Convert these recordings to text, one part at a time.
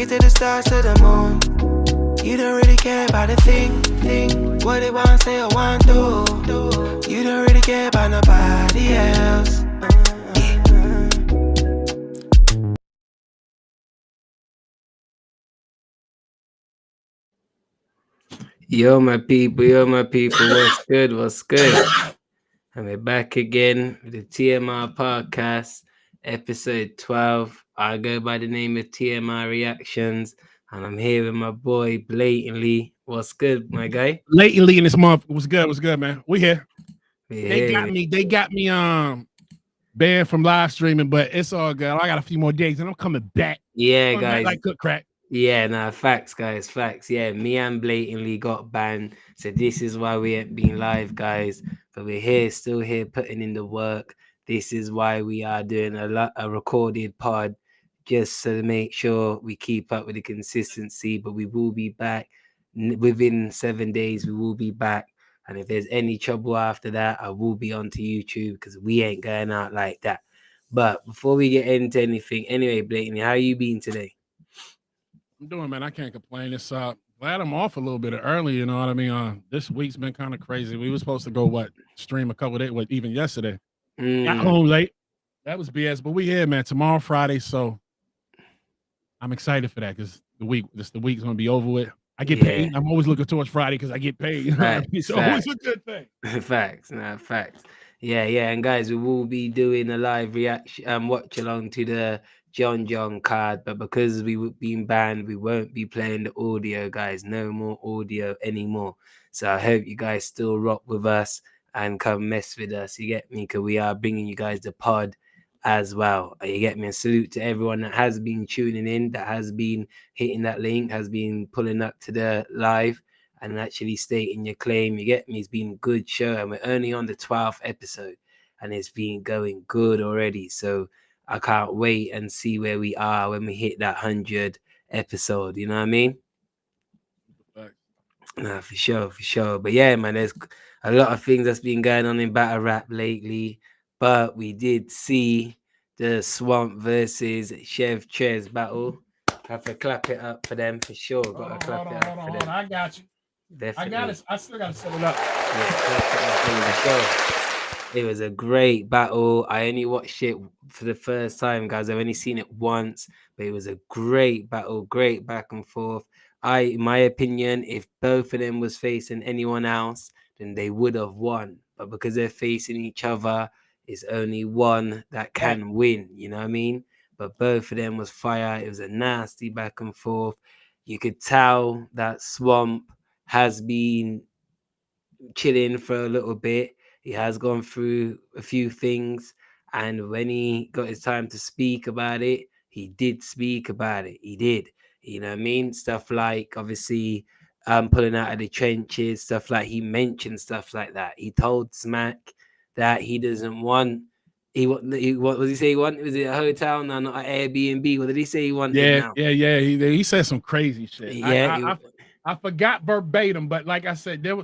it to the stars, to the moon. You don't really care about a thing. What it want, say or want do. You don't really care about nobody else. Yo, my people, what's good? What's good? And we're back again with the TMR podcast, episode 12. I go by the name of TMR Reactions, and I'm here with my boy Blatantly. What's good, my guy? Lately in this month was good, man. We here. We're They here. got me banned from live streaming, but it's all good. I got a few more days and I'm coming back. Yeah, Coming back guys. like cook crack. Yeah, nah, facts, guys, facts. Yeah, me and Blatantly got banned. So this is why we ain't been live, guys. But we're here, still here, putting in the work. This is why we are doing a recorded pod, just to make sure we keep up with the consistency. But we will be back within 7 days. We will be back. And if there's any trouble after that, I will be onto YouTube because we ain't going out like that. But before we get into anything, anyway, Blatantly, how you been today? I'm doing, man. I can't complain. It's glad I'm off a little bit early, you know what I mean? This week's been kind of crazy. We were supposed to go stream a couple of days, even yesterday. Got home late. That was BS, but we here, man. Tomorrow, Friday, so I'm excited for that because the week's gonna be over with. I get paid. I'm always looking towards Friday because I get paid. You know what I mean? It's always a good thing. Facts. Yeah. And guys, we will be doing a live reaction, watch along to the G.R.I.N.D card, but because we've been banned, we won't be playing the audio, guys. No more audio anymore. So I hope you guys still rock with us and come mess with us. You get me? Because we are bringing you guys the pod as well. You get me? A salute to everyone that has been tuning in, that has been hitting that link, has been pulling up to the live and actually stating your claim. You get me? It's been a good show, and we're only on the 12th episode, and it's been going good already. So I can't wait and see where we are when we hit that 100 episode. You know what I mean? Nah, for sure. But yeah, man, there's a lot of things that's been going on in battle rap lately. But we did see the Swamp versus Chef Trez battle. Have to clap it up for them for sure. Got to clap it up for them. I got you. Definitely. I got it. I still got to set it up. Yeah, clap it up for sure. It was a great battle. I only watched it for the first time, guys. I've only seen it once, but it was a great battle, great back and forth. In my opinion, if both of them was facing anyone else, then they would have won. But because they're facing each other, it's only one that can win. You know what I mean? But both of them was fire. It was a nasty back and forth. You could tell that Swamp has been chilling for a little bit. He has gone through a few things, and when he got his time to speak about it, he did speak about it. He did. You know what I mean? Stuff like obviously pulling out of the trenches, stuff like he mentioned stuff like that. He told Smack that he doesn't want what did he say he wanted? Was it a hotel? No, not an Airbnb. What did he say he wanted now? Yeah. He said some crazy shit. Yeah. I forgot verbatim, but like I said, there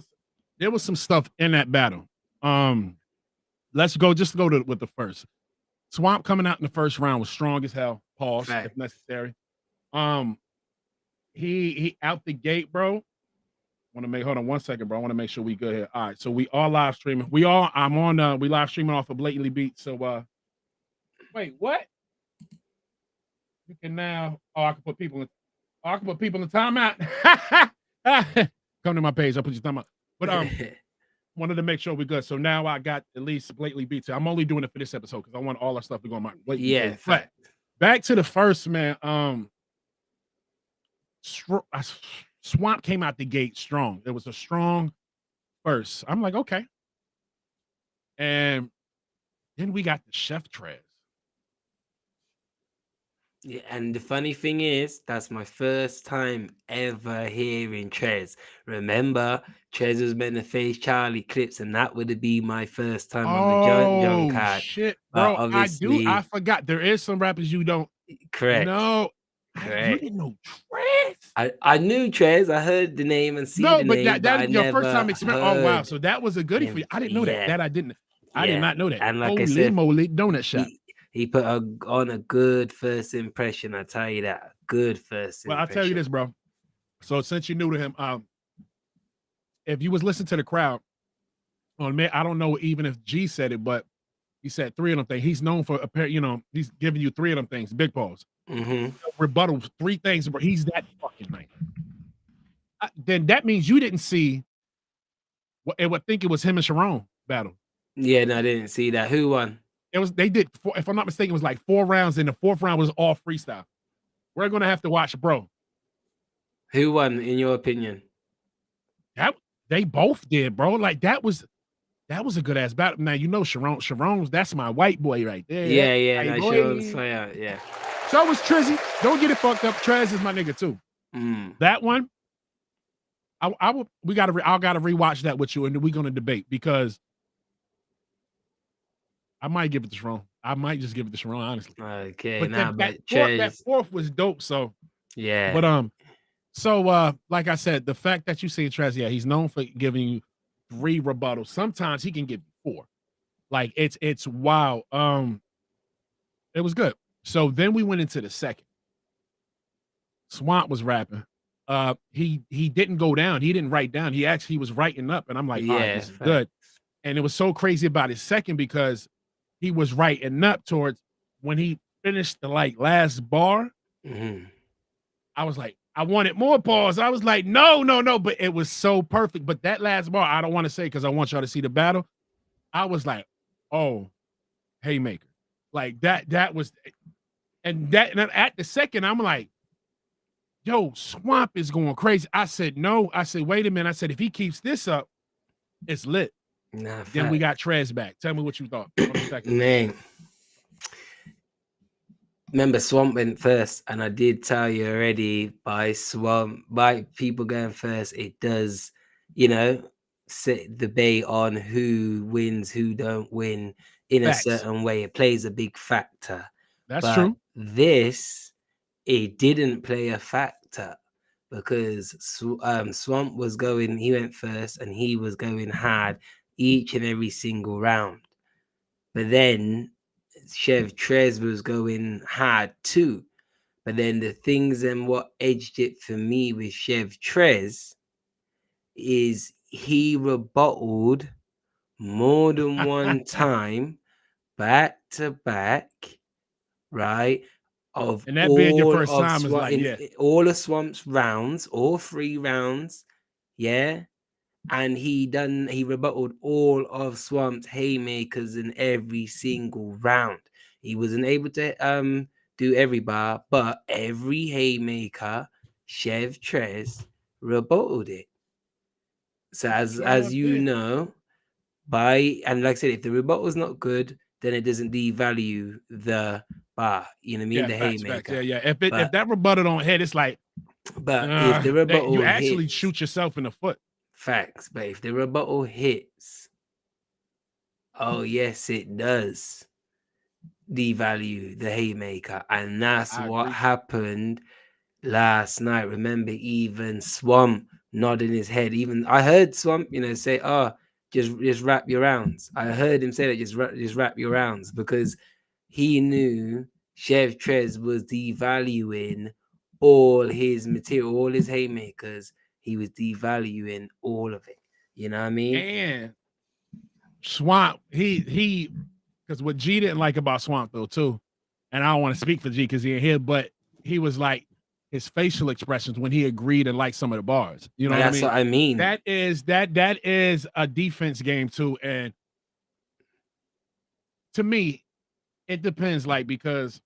was some stuff in that battle. Let's go with the first. Swamp coming out in the first round was strong as hell. Pause if necessary. He out the gate, bro. Hold on 1 second, bro. I want to make sure we good here. All right, so we all live streaming. We live streaming off of Blatantly Beat. So wait, what? You can now I can put people in timeout. Come to my page, I'll put your timeout. But wanted to make sure we're good. So now I got at least Blatantly Beat. I'm only doing it for this episode because I want all our stuff to go on my Blatantly. Yeah. But back to the first, man. Swamp came out the gate strong. It was a strong first. I'm like, okay. And then we got the Chef Trez. Yeah, and the funny thing is, that's my first time ever hearing Trez. Remember, Trez was meant to face Charlie Clips, and that would have been my first time on the G.R.I.N.D card. Shit, bro. I forgot. There is some rappers you don't. Correct. No. Correct. You didn't know Trez? I knew Trez. I heard the name and see the name. No, but that your first time experience. Oh wow, so that was a goodie for you. I didn't know that. That I didn't. I did not know that. And like I said, moly donut shop. He put on a good first impression. I tell you that. good first Well, I'll tell you impression. this, bro. So since you're new to him, if you was listening to the crowd on me, I don't know even if G said it, but he said 3 of them things. He's known for a pair, he's giving you 3 of them things, big pause. Mm-hmm. Rebuttals, 3 things, bro. He's that fucking nice. Then that means you didn't see what it would think it was him and Sharon battle. Yeah, no, I didn't see that. Who won? They did if I'm not mistaken, it was like 4 rounds, and the 4th round was all freestyle. We're gonna have to watch, bro. Who won, in your opinion? That they both did, bro. Like that was a good ass battle. Now you know Sharon's that's my white boy right there. Yeah, yeah, White no, boy. Sharon's fire, yeah. So was Trizzy. Don't get it fucked up. Trez is my nigga too. That one, I gotta rewatch that with you, and we're gonna debate because I might give it to Sharon. I might just give it to Sharon, honestly. Okay, But now, that Trez, 4th was dope. So yeah. But so like I said, the fact that you see Trez, yeah, he's known for giving you 3 rebuttals. Sometimes he can give you 4. Like it's wow. It was good. So then we went into the second. Swamp was rapping. He didn't go down. He didn't write down. He actually was writing up, and I'm like, all right, Yeah, this is good. And it was so crazy about his second because he was writing up towards when he finished the like last bar. I was like, I wanted more pause. I was like, no, but it was so perfect. But that last bar, I don't want to say because I want y'all to see the battle. I was like, oh, haymaker. Like that was, and at the second, I'm like, yo, Swamp is going crazy. I said, no. I said, wait a minute. I said, if he keeps this up, it's lit. Nah, then we got Trez back. Tell me what you thought. Man. Remember, Swamp went first, and I did tell you already by people going first, it does, set debate on who wins, who don't win in a certain way. It plays a big factor. That's true. This, it didn't play a factor because Swamp was going, he went first, and he was going hard each and every single round. But then Chev Trez was going hard too. But then the things and what edged it for me with Chev Trez is he rebutted more than one time, back to back, right? And that being your first time is like, all of Swamp's rounds, all 3 rounds, yeah. And he rebutted all of Swamp's haymakers in every single round. He wasn't able to do every bar, but every haymaker, Chev Trez rebutted it. So as you know, and like I said, if the rebuttal's not good, then it doesn't devalue the bar. You know what I mean? The haymaker. Facts. Yeah. If that rebuttal don't hit, it's like, but if the rebuttal you actually shoot yourself in the foot. Facts. But if the rebuttal hits, oh yes, it does devalue the haymaker, and that's what happened last night. Remember, even Swamp nodding his head. Even I heard Swamp, say, "Oh, just wrap your rounds." I heard him say that, just wrap your rounds, because he knew Chev Trez was devaluing all his material, all his haymakers. He was devaluing all of it. You know what I mean? And Swamp, he because what G didn't like about Swamp though too, and I don't want to speak for G because he ain't here, but he was like his facial expressions when he agreed and liked some of the bars. You know what I mean? That's what I mean. That is a defense game too, and to me, it depends. Like because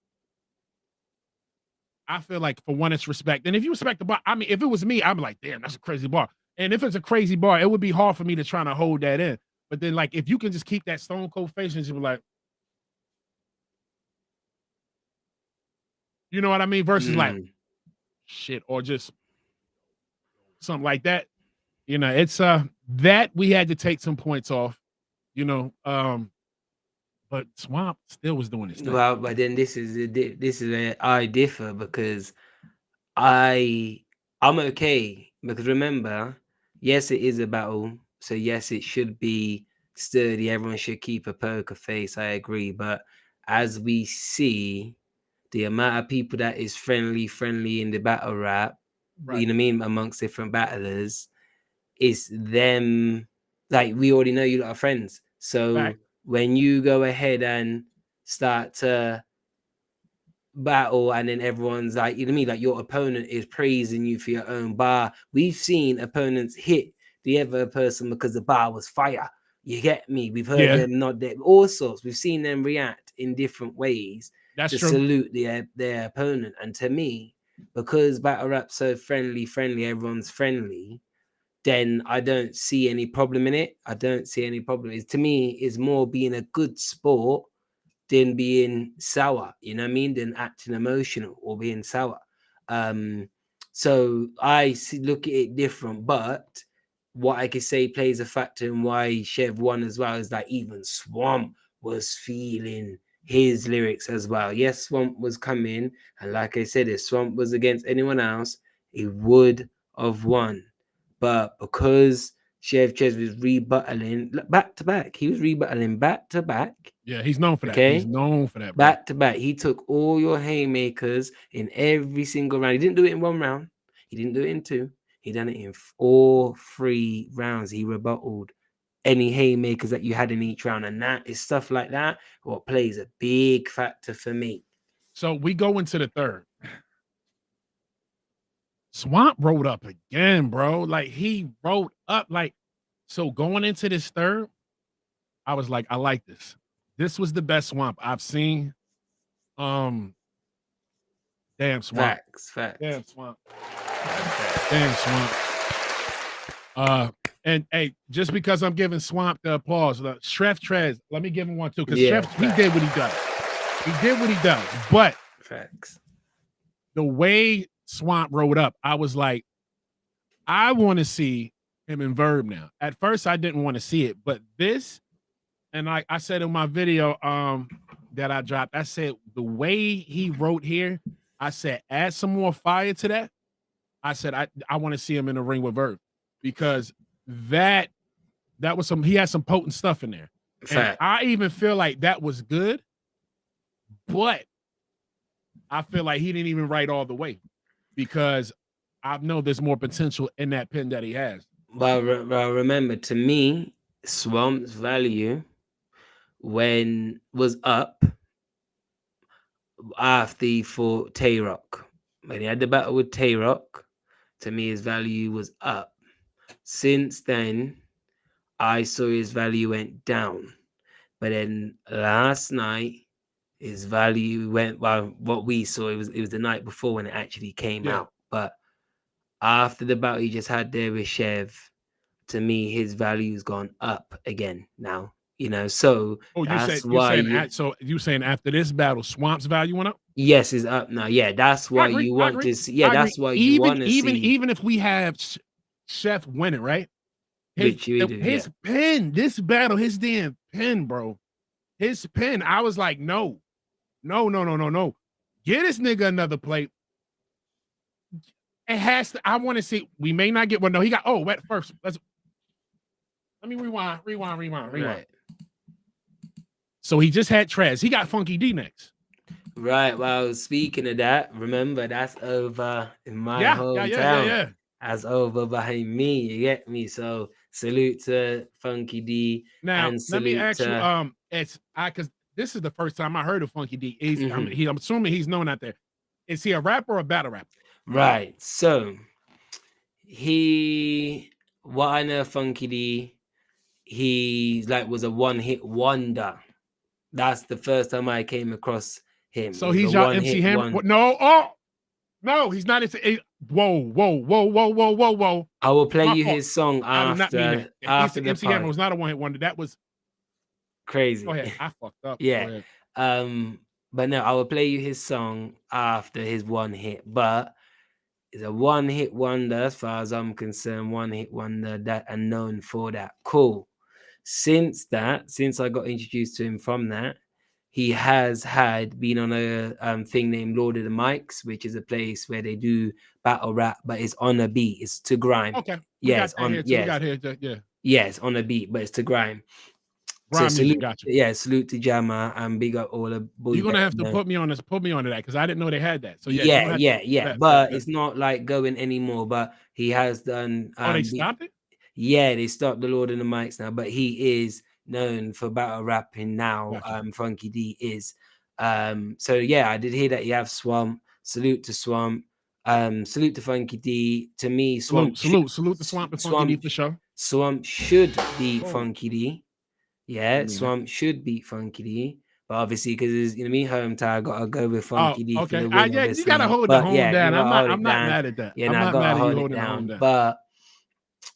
I feel like for one, it's respect, and if you respect the bar, I mean, if it was me, I'm like, damn, that's a crazy bar. And if it's a crazy bar, it would be hard for me to try to hold that in. But then, like, if you can just keep that stone cold face and just be like, you know what I mean? Versus like, shit, or just something like that. It's that we had to take some points off, but Swamp still was doing his thing. Well, but then this is where I differ, because I'm okay, because remember, yes, it is a battle, so yes, it should be sturdy. Everyone should keep a poker face. I agree, but as we see, the amount of people that is friendly in the battle rap, Right. you know what I mean, amongst different battlers, is them. Like, we already know you lot are friends. So Fact. when you go ahead and start to battle, and then everyone's like, you know what I mean, like your opponent is praising you for your own bar. We've seen opponents hit the other person because the bar was fire. You get me? We've heard them not that, all sorts. We've seen them react in different ways That's to true. salute their opponent. And to me, because battle rap's so friendly, everyone's friendly, then I don't see any problem in it. I don't see any problem. To me, it's more being a good sport than being sour, you know what I mean, than acting emotional or being sour. So I look at it different, but what I could say plays a factor in why Chev won as well is that even Swamp was feeling his lyrics as well. Yes, Swamp was coming, and like I said, if Swamp was against anyone else, he would have won. But because Chef Ches was rebuttaling back to back, he was rebuttaling back to back. Yeah, he's known for that. Okay, He's known for that, bro. back to back. He took all your haymakers in every single round. He didn't do it in one round. He didn't do it in two. He done it in all 3 rounds. He rebutted any haymakers that you had in each round, and that is stuff like that what plays a big factor for me. So we go into the third. Swamp wrote up again, bro. Like, he wrote up. Like, so going into this third, I was like, I like this. This was the best Swamp I've seen. Damn Swamp. Facts. Damn Swamp. Damn Swamp. And hey, just because I'm giving Swamp the applause, Chef Trez, let me give him one too, because Chef, he did what he does. He did what he does. But facts. The way Swamp wrote up, I was like, I want to see him in Verb now. At first, I didn't want to see it, but this, and like I said in my video that I dropped, I said the way he wrote here, I said add some more fire to that. I said I want to see him in the ring with Verb, because that was he had some potent stuff in there. And I even feel like that was good, but I feel like he didn't even write all the way, because I know there's more potential in that pen that he has. Well, remember, to me, Swamp's value was up after he fought Tay Roc. When he had the battle with Tay Roc, to me, his value was up. Since then, I saw his value went down. But then last night, his value went, well, what we saw, it was the night before when it actually came out. But after the battle he just had there with Chev, to me, his value's gone up again now. You know, so that's why you saying after this battle, Swamp's value went up? Yes, is up now. Yeah, that's why you want to see. Yeah, that's why you want to see. Even if we have Chef winning, right? Which you do, his pen, this battle, his damn pen, bro. His pen. I was like, no. Get this nigga another plate. It has to. I want to see. We may not get one. No, he got. Oh, wait, first. Let me rewind. Right. So he just had Trez. He got Funky D next. Right. Well, speaking of that, remember that's over in my hometown. Yeah. That's over behind me. You get me? So salute to Funky D. Now and let me ask you. It's because this is the first time I heard of Funky D. I'm assuming he's known out there. Is he a rapper or a battle rapper? Right. So what I know of Funky D, he was a one-hit wonder. That's the first time I came across him. So he's your MC Hammer? No, he's not. Whoa. I will play you his song after the MC Hammer was not a one-hit wonder. That was crazy. Go ahead. I fucked up. Yeah. But no, I will play you his song after his one hit. But it's a one-hit wonder as far as I'm concerned. One-hit wonder that and known for that. Cool. Since I got introduced to him from that, he has been on a thing named Lord of the Mics, which is a place where they do battle rap, but it's on a beat. It's to grime. Okay. Yes, on. Yes, on a beat, but it's to grime. So Grind music, salute, gotcha. yeah, salute to Jammer and big up all the boys. You're gonna have to put me on that because I didn't know they had that. So Yeah. But it's not like going anymore. But he has done. Oh, they stopped it? Yeah, they stopped the Lord in the Mics now, but he is known for battle rapping now. Gotcha. Funky D is. So yeah, I did hear that you have Swamp. Salute to Swamp. Salute to Funky D. To me, Swamp. Salute to Swamp and Funky D for sure. Swamp should beat Funky D. Yeah, Swamp should beat Funky D. But obviously, because you know me, home tie, I gotta go with Funky D for the win. Yeah, you gotta hold the home down. I'm not mad at that. Yeah, I'm I not gotta mad at you hold it holding the home down. down. But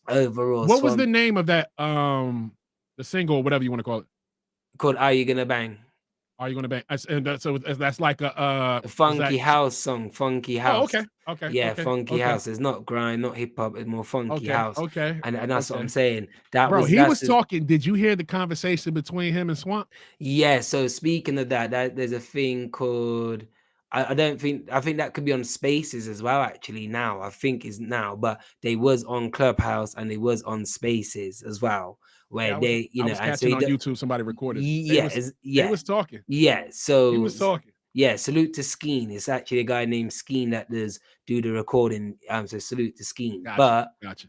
overall, what was the name of that the single, whatever you want to call it? Called "Are You Gonna Bang"? Are you gonna bang? And so that's like a funky house song. Funky house. Oh, okay. Yeah, funky house. It's not grind, not hip hop. It's more funky house. Okay. And that's what I'm saying. That Bro, was he was talking. Did you hear the conversation between him and Swamp? Yeah. So speaking of that, there's a thing called. I think that could be on Spaces as well. Actually, now I think is now, but they was on Clubhouse and they was on Spaces as well, where I was catching on YouTube. Somebody recorded. They was talking. Yeah, so he was talking. Yeah, salute to Skeen. It's actually a guy named Skeen that does do the recording. So salute to Skeen. Gotcha.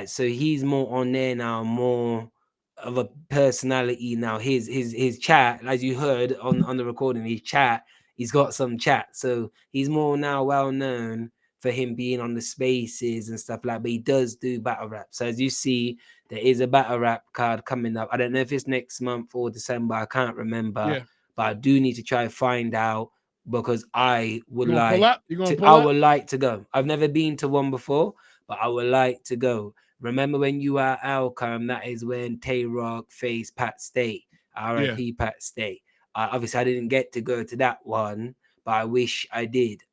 So he's more on there now, more of a personality now. His chat, as you heard on the recording, his chat, he's got some chat. So he's more now well known for him being on the Spaces and stuff like that. But he does do battle rap. So as you see, there is a battle rap card coming up. I don't know if it's next month or December. I can't remember. Yeah. But I do need to try and find out because I would like to go. I've never been to one before, but I would like to go. Remember when you were at Alcom? That is when Tay Roc faced Pat Stay. R.I.P. Pat Stay. Obviously, I didn't get to go to that one, but I wish I did.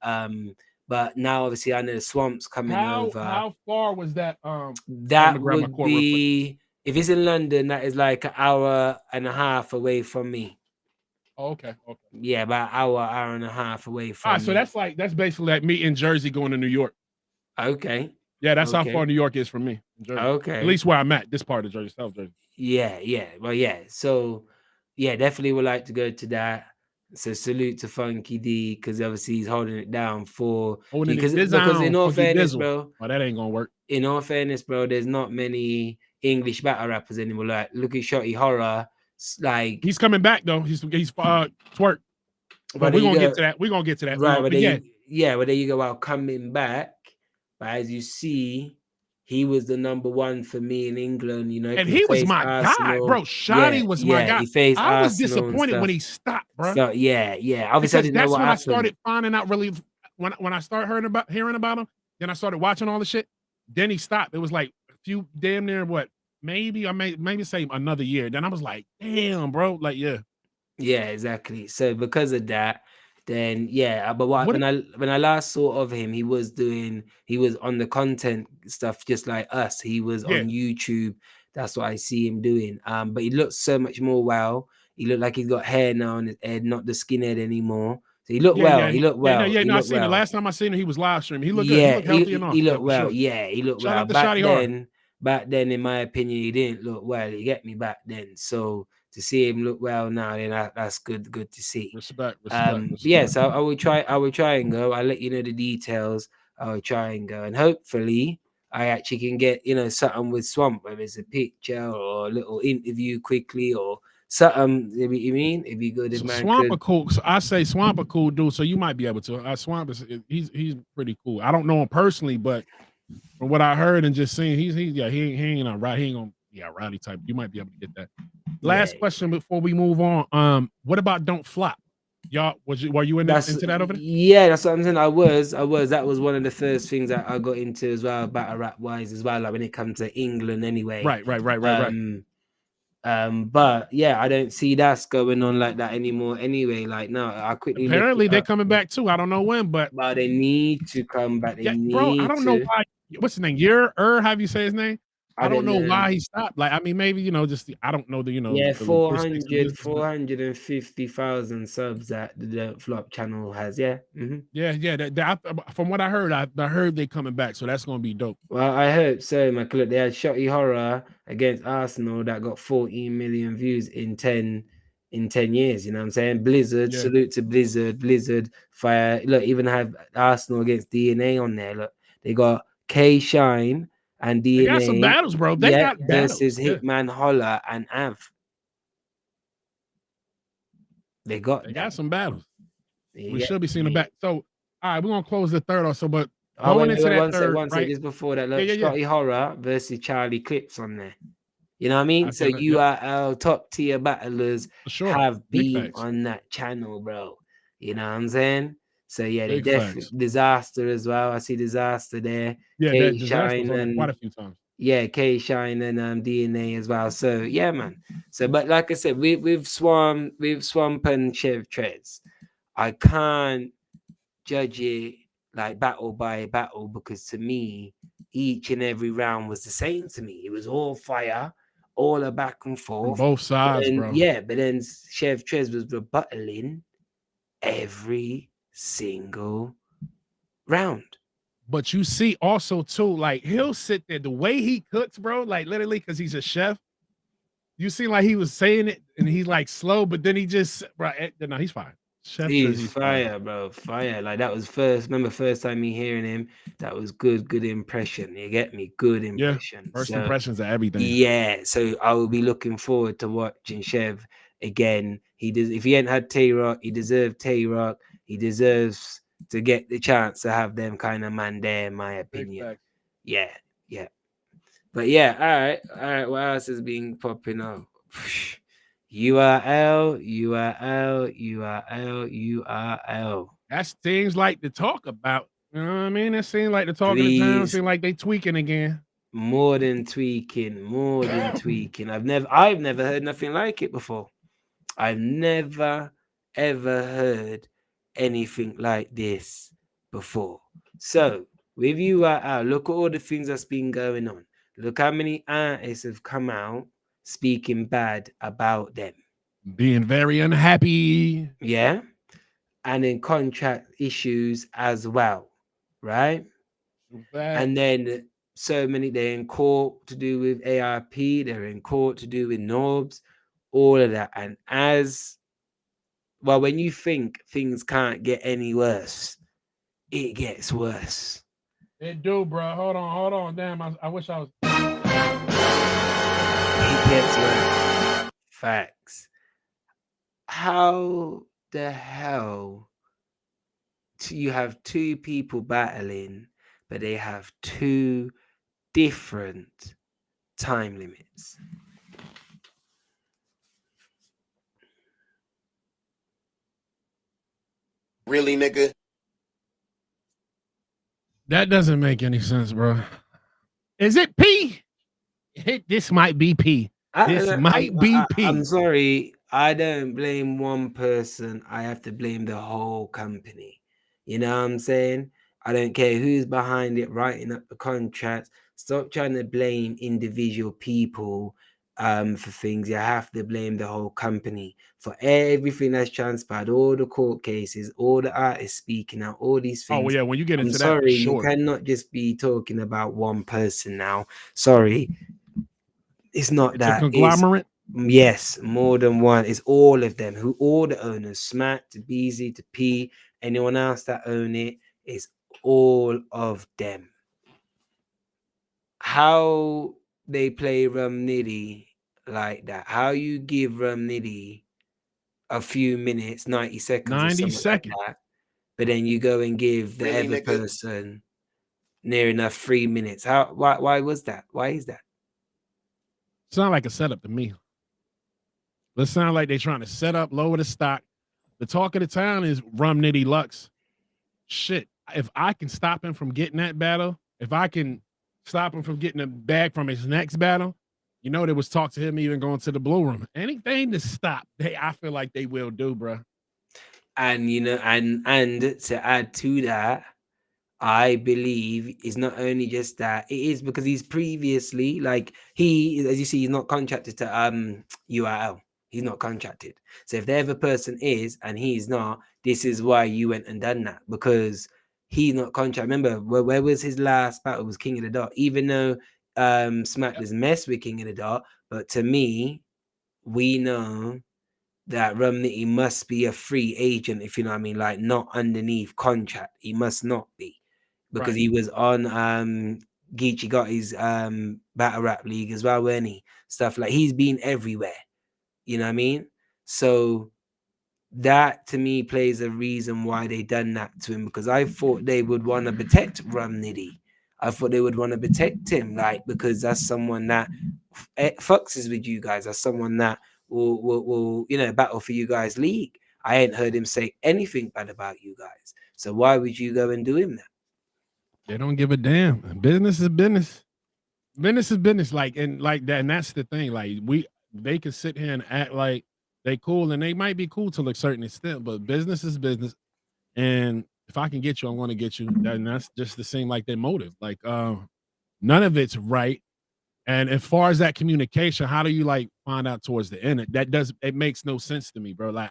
But now, obviously, I know the Swamp's coming over. How far was that? That would be, if it's in London, that is like an hour and a half away from me. Oh, okay. Yeah, about an hour and a half away from me. So that's basically like me in Jersey going to New York. Okay. Yeah, that's how far New York is from me. Okay. At least where I'm at, this part of Jersey, South Jersey. Yeah. Well, yeah. So, yeah, definitely would like to go to that. So salute to Funky D because obviously he's holding it down because in all fairness, bro. Oh, that ain't gonna work. In all fairness, bro, there's not many English battle rappers anymore. Like, look at Shotty Horror. Like, he's coming back though. He's twerk. But we're gonna get to that. We're gonna get to that. Right, but there you go. While coming back, but as you see, he was the number one for me in England. You know, and he was my guy, bro. Shotty was my guy. I was disappointed when he stopped, bro. So, yeah. Obviously, I didn't know what happened. I started finding out really when I started hearing about him. Then I started watching all the shit. Then he stopped. It was like a few damn near maybe say another year. Then I was like, damn, bro. Like, yeah. Yeah, exactly. So because of that, then but when I last saw of him, he was on the content stuff just like us. He was on YouTube. That's what I see him doing. But he looks so much more well. He looked like he's got hair now on his head, not the skinhead anymore. So he looked well. He looked well. I seen it. Last time I seen him, he was live streaming. He looked good. He looked healthy enough. He looked well. Sure. Yeah, he looked well. Shout out to Shotty Horror. Back then, in my opinion, he didn't look well. You get me back then. So to see him look well now, then that's good to see. Respect. Yes, I will try and go. I'll let you know the details. I will try and go, and hopefully I actually can get something with Swamp, whether it's a picture or a little interview quickly or something. It'd be good. So Swamp a cool. So I say Swamp a cool dude. So you might be able to. Swamp he's pretty cool. I don't know him personally, but from what I heard and just seen, he ain't on right. He ain't on rowdy type. You might be able to get that. Last question before we move on. What about Don't Flop? Y'all, were you into that over there? Yeah, that's what I'm saying. I was. That was one of the first things that I got into as well, battle rap wise as well. Like when it comes to England, anyway. Right. But yeah, I don't see that going on like that anymore. Anyway, like no, I quickly. Apparently, they're coming back too. I don't know when, but they need to come back. Bro, I don't know why. What's his name? How do you say his name? I don't know why he stopped. Like, I mean, maybe, just I don't know the, Yeah, the logistics of this, but 450,000 subs that the Don't Flop channel has. Yeah. yeah, from what I heard, I heard they coming back, so that's gonna be dope. Well, I hope so, man. Look, they had Shotty Horror against Arsenal that got 14 million views in 10 years. You know what I'm saying? Blizzard, Yeah. salute to Blizzard, Fire. Look, even have Arsenal against DNA on there. Look, they got K.Shine and They got some DNA. battles, bro. They Yeah, got versus battles. Yeah. Hitman Holler and Av. They got They that. got some battles. We Yeah. should be seeing them back. So, all right, we're gonna close the third or so, but Oh, going wait, into that one sec, third, one sec. right? Just before that, look, Yeah. Shotty Horror versus Charlie Clips on there. You know what I mean? I've So seen that. Yep. URL top tier battlers For sure. have Big been facts. on that channel, bro. You know what I'm saying? So yeah, they Big definitely facts. Disaster as well. I see Disaster there. Yeah, that disaster was K.Shine on there quite and a few times. yeah, K.Shine and DNA as well. So yeah, man. So but like I said, we've Swamp and Chev Trez. I can't judge it like battle by battle because to me, each and every round was the same to me. It was all fire, all a back and From forth. both sides, bro. Yeah, but then Chev Trez was rebuttaling every single round. But you see also too, like he'll sit there the way he cooks, bro. Like literally, because he's a chef. You see, like he was saying it, and he's like slow, but then he just, bro. No, he's fine. Chef says He's he's fire, bro. Fire. Like that was first time me hearing him. That was good impression. You get me? Good Yeah. impression. First So, impressions of everything. yeah. So I will be looking forward to watching Chev again. He does. If he ain't had Tay Roc, he deserved Tay Roc. He deserves to get the chance to have them kind of man there, in my opinion. Yeah. But yeah, all right. What else has been popping up? URL. That seems like the talk about. You know what I mean? It seems like the talk of the town. Please. Seems like they tweaking again. More than tweaking. I've never heard nothing like it before. I've never ever heard anything like this before. So with URL, look at all the things that's been going on. Look how many artists have come out speaking bad about them. Being very unhappy. Yeah. And then contract issues as well. Right? And then so many, they're in court to do with ARP, they're in court to do with Norbs, all of that. And as well, when you think things can't get any worse, it gets worse. It do, bro. Hold on. Damn, I wish I was. It gets worse. Facts. How the hell do you have two people battling, but they have two different time limits? Really, nigga? That doesn't make any sense, bro. Is it P? This might be P. I'm sorry. I don't blame one person. I have to blame the whole company. You know what I'm saying? I don't care who's behind it, writing up the contracts. Stop trying to blame individual people for things. You have to blame the whole company for everything that's transpired, all the court cases, all the artists speaking out, all these things. Oh yeah, when you get into sorry, that, sure. You cannot just be talking about one person now. Sorry. It's not that. A conglomerate? Yes, more than one. It's all of them. All the owners, Smack to BZ to P, anyone else that own it, it's all of them. How they play Rum Nitty like that? How you give Rum Nitty a few minutes, 90 seconds, 90 seconds, like that, but then you go and give the other person near enough 3 minutes. Why was that? Why is that? Sound like a setup to me. It sound like they're trying to set up, lower the stock. The talk of the town is Rum Nitty Lux. Shit, if I can stop him from getting that battle, if I can stop him from getting a bag from his next battle, there was talk to him even going to the Blue Room. Anything to stop, I feel like they will do, bro. And and to add to that, I believe is not only just that, it is because he's previously, like, he, as you see, he's not contracted to URL. He's not contracted. So if the other person is and he's not, this is why you went and done that, because he's not contracted. Remember, where was his last battle? It was King of the Dot. Even though Smack does mess with King of the Dot, but to me, we know that Rumnitty must be a free agent, if you know what I mean, like not underneath contract. He must not be, because he was on Geechee got his battle rap league as well, weren't he? Stuff like, he's been everywhere. You know what I mean? So that to me plays a reason why they done that to him, because I thought they would want to protect Rumnitty. I thought they would want to protect him, like, because that's someone that fucks with you guys. That's someone that will battle for you guys league. I ain't heard him say anything bad about you guys. So why would you go and do him that? They don't give a damn. Business is business. Business is business. Like, and like that, and that's the thing. Like, they can sit here and act like they cool, and they might be cool to a certain extent, but business is business. And if I can get you, I want to get you. And that's just the same, like, their motive. Like, none of it's right. And as far as that communication, how do you like find out towards the end? It makes no sense to me, bro. Like,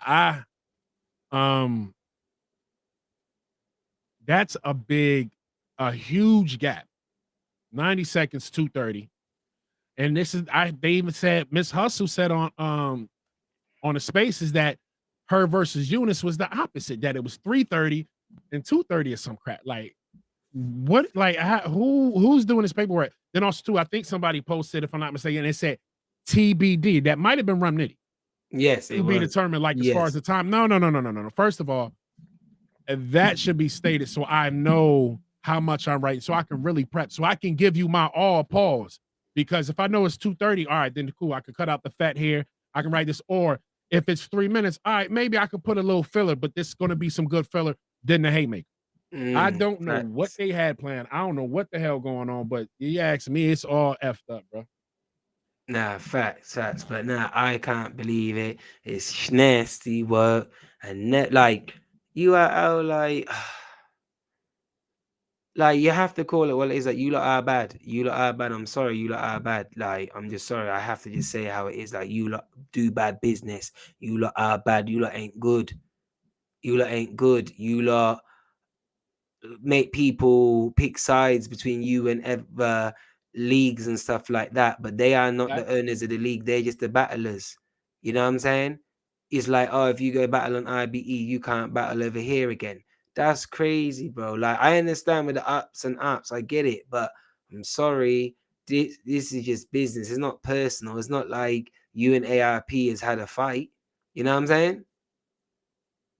that's a huge gap. 90 seconds, 2:30. And this is, they even said, Miss Hustle said on the spaces that her versus Eunice was the opposite, that it was 3:30 and 2:30 or some crap. Like, what, like, who's doing this paperwork? Then also too, I think somebody posted, if I'm not mistaken, it said TBD. That might have been Rumnitty. Yes, it To was. be determined, like, as far as the time. No. First of all, that should be stated so I know how much I'm writing, so I can really prep, so I can give you my all pause. Because if I know it's 2:30, all right, then cool. I could cut out the fat here. I can write this. Or if it's 3 minutes, all right, maybe I could put a little filler, but this is going to be some good filler. Then the haymaker. I don't know what they had planned. I don't know what the hell going on, but you ask me, it's all effed up, bro. Nah, facts. But nah, I can't believe it. It's nasty work, and like, you are out, like you have to call it what it is. Like, you lot are bad. You lot are bad. I'm sorry. You lot are bad. Like, I'm just sorry. I have to just say how it is. Like, you lot do bad business. You lot are bad. You lot ain't good. You lot ain't good. You lot make people pick sides between you and ever leagues and stuff like that, but they are not the owners of the league. They're just the battlers. You know what I'm saying? It's like, oh, if you go battle on IBE, you can't battle over here again. That's crazy, bro. Like, I understand with the ups and ups, I get it, but I'm sorry. This is just business. It's not personal. It's not like you and ARP has had a fight. You know what I'm saying?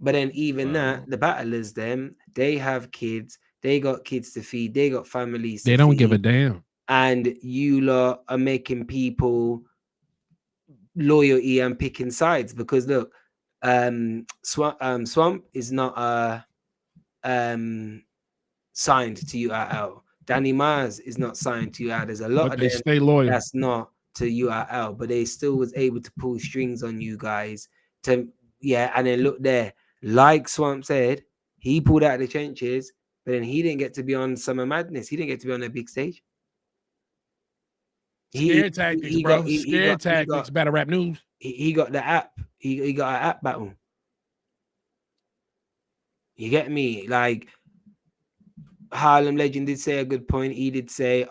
But then even that, the battlers, them, they have kids. They got kids to feed. They got families to They don't give a feed. damn. And you lot are making people loyalty and picking sides, because look, Swamp is not signed to URL. Danny Myers is not signed to URL. There's a lot But of they them stay loyal. that's not to URL, but they still was able to pull strings on you guys to, yeah. And then look there, like Swamp said, he pulled out of the trenches, but then he didn't get to be on Summer Madness. He didn't get to be on a big stage. Scare tactics, bro. Scare tactics. Battle rap news. He got the app. He got an app battle. You get me? Like, Harlem Legend did say a good point. He did say,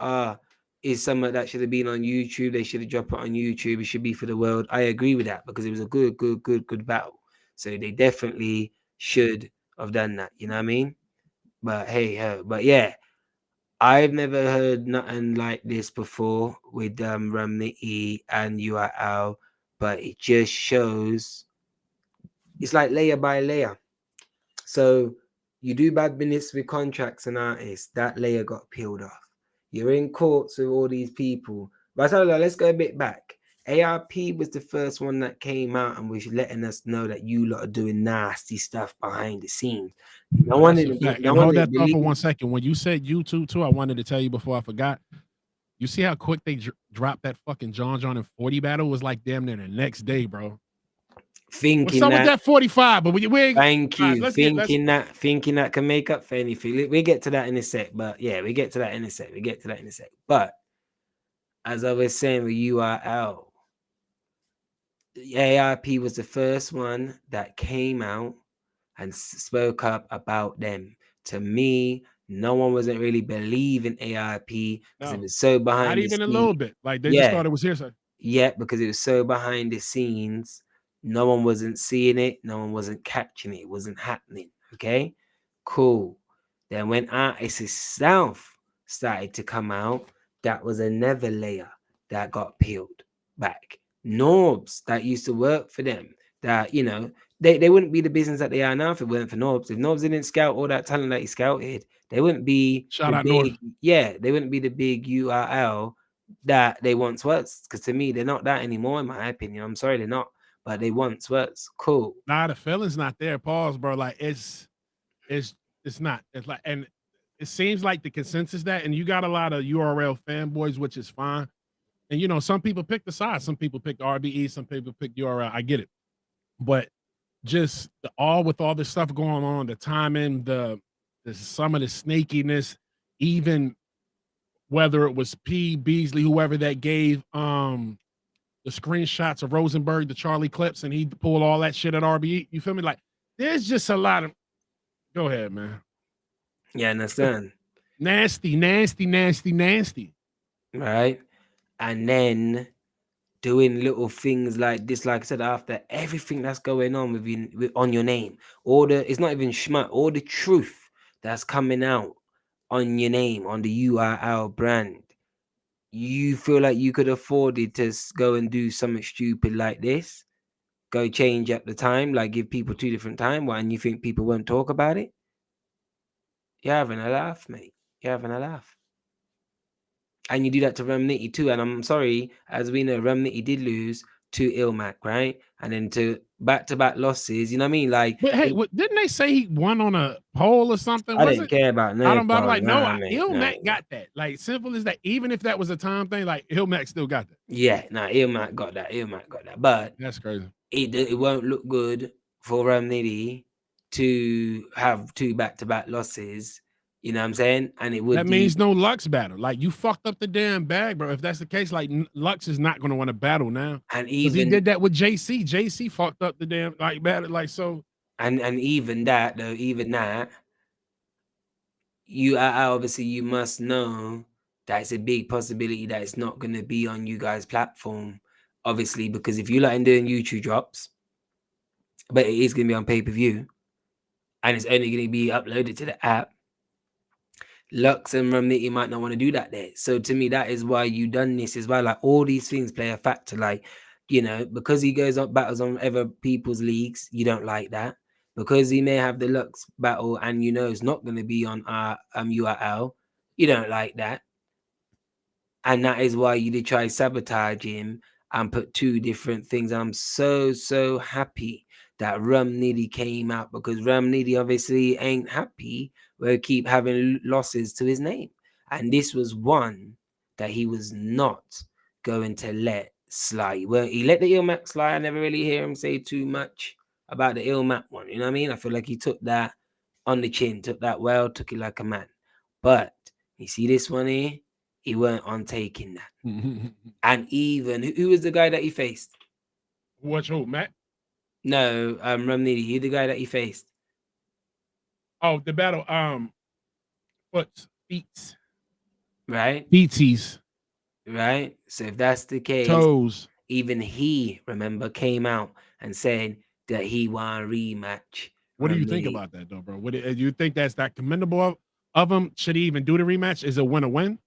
is something that should have been on YouTube. They should have dropped it on YouTube. It should be for the world. I agree with that, because it was a good battle. So they definitely should have done that. You know what I mean? But hey, but yeah, I've never heard nothing like this before with Rumnitty and URL, but it just shows it's like layer by layer. So you do bad business with contracts and artists, that layer got peeled off. You're in courts with all these people. But let's go a bit back. ARP was the first one that came out and was letting us know that you lot are doing nasty stuff behind the scenes. No one And hold that thought for 1 second. When you said YouTube too, I wanted to tell you before I forgot. You see how quick they dropped that fucking John and 40 battle? It was like damn near the next day, bro. What's thinking up with that. that 45? But we ain't. Thank All right, you. Thinking that can make up for anything. We get to that in a sec, but yeah, we get to that in a sec. But as I was saying with URL, AIP was the first one that came out and spoke up about them. To me, no one wasn't really believing AIP because it No, was so not behind the even a scenes. little bit. Like they just Yeah, thought it was hearsay. yeah, because it was so behind the scenes. No one wasn't seeing it. No one wasn't catching it. It wasn't happening. Okay, cool. Then when artists itself started to come out, that was another layer that got peeled back. Norbs that used to work for them, that they wouldn't be the business that they are now if it weren't for Norbs. If Norbs didn't scout all that talent that he scouted, they wouldn't be Shout the out North. big, yeah, they wouldn't be the big URL that they once was. Because to me, they're not that anymore, in my opinion. I'm sorry, they're not, but they once was. Cool. Nah, the feeling's not there. Pause, bro. Like it's not. It's like, and it seems like the consensus that, and you got a lot of URL fanboys, which is fine. And some people pick the side. Some people pick RBE. Some people pick URL. I get it, but just with all this stuff going on, the timing, the some of the snakiness, even whether it was P. Beasley, whoever that gave the screenshots of Rosenberg, the Charlie clips, and he pulled all that shit at RBE. You feel me? Like, there's just a lot of. Go ahead, man. Yeah, understand. Nasty, nasty, nasty, nasty. Right. And then doing little things like this, like I said, after everything that's going on on your name, it's not even schmuck, all the truth that's coming out on your name, on the URL brand. You feel like you could afford it to go and do something stupid like this? Go change up the time, like give people 2 different time, and you think people won't talk about it? You're having a laugh, mate. You're having a laugh. And you do that to Remnitty too. And I'm sorry, as we know, Remnitty did lose to Ilmac, right? And then to back-to-back losses, you know what I mean? Like, But hey, didn't they say he won on a poll or something? I Was didn't it? care about I no don't. But I'm polls. like, no, Nah, mate. Nah. Ilmac got that. Like, simple as that. Even if that was a time thing, like Ilmac still got that. Yeah, Ilmac got that. But That's crazy. it won't look good for Remnitty to have 2 back-to-back losses. You know what I'm saying? And it would That means no Lux battle. Like, you fucked up the damn bag, bro. If that's the case, like Lux is not going to want to battle now. And Because he even did that with JC. JC fucked up the damn battle. Like, so. and even that though, you obviously you must know that it's a big possibility that it's not going to be on you guys' platform, obviously, because if you like doing YouTube drops, but it is going to be on pay-per-view and it's only going to be uploaded to the app, Lux and Remnitty might not want to do that there. So to me, that is why you done this as well. Like, all these things play a factor. Like, because he goes on battles on other people's leagues, you don't like that. Because he may have the Lux battle and it's not going to be on our URL, you don't like that. And that is why you did try sabotage him and put 2 different things. And I'm so happy that Rum Nitty came out, because Rum Nitty obviously ain't happy where he keep having losses to his name. And this was one that he was not going to let slide. Well, he let the Ilmac slide. I never really hear him say too much about the Ilmac one. You know what I mean? I feel like he took that on the chin, took it like a man. But you see this one here? He weren't on taking that. And even who was the guy that he faced? Who, Matt? No, Ramnidi. Who the guy that he faced? Oh, the battle. Feet. Right. Feetsies. Right. So if that's the case, toes. Even he, remember, came out and said that he want a rematch. What do you think about that, though, bro? Do you think that's that commendable of him? Should he even do the rematch? Is a win a win?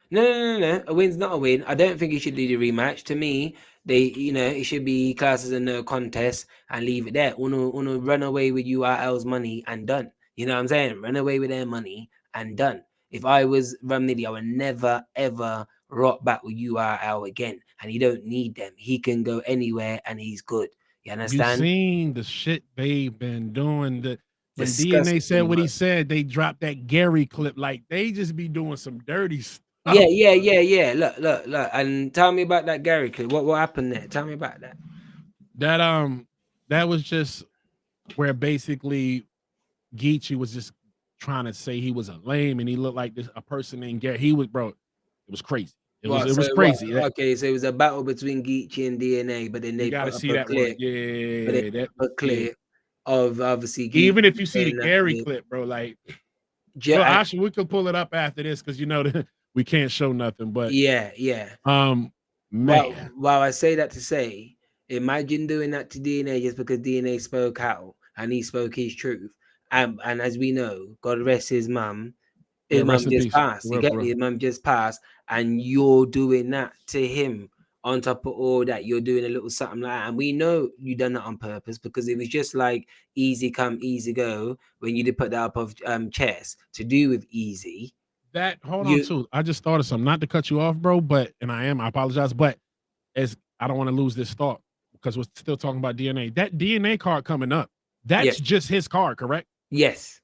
No. A win's not a win. I don't think he should do the rematch. To me, it should be classed as a no contest and leave it there. Uno run away with URL's money and done. You know what I'm saying? Run away with their money and done. If I was Ramnidi, I would never, ever rock back with URL again. And he don't need them. He can go anywhere and he's good. You understand? You seen the shit they've been doing. When Disgusting, DNA said what he said, they dropped that Gary clip. Like, they just be doing some dirty stuff. Yeah. Look. And tell me about that Gary clip. What happened there? Tell me about that. just where basically Geechee was just trying to say he was a lame and he looked like a person named Gary. He was, bro, it was crazy. It was crazy. Okay, so it was a battle between Geechee and DNA, but then they got to put up see a that one. clip. Yeah, But they put a clip of obviously Geechee. Even if you see the Gary clip, bro, like, actually, we could pull it up after this because we can't show nothing. But yeah. Man. While I say that to say, imagine doing that to DNA just because DNA spoke out and he spoke his truth. And as we know, God rest his mum. His mum just passed. You get me? His mum just passed, and you're doing that to him. On top of all that, you're doing a little something like that, and we know you done that on purpose because it was just like easy come, easy go when you did put that up of chess to do with easy. Hold on too. I just thought of something. Not to cut you off, bro, but I apologize, but as I don't want to lose this thought because we're still talking about DNA. That DNA card coming up, that's just his card, correct? Yes.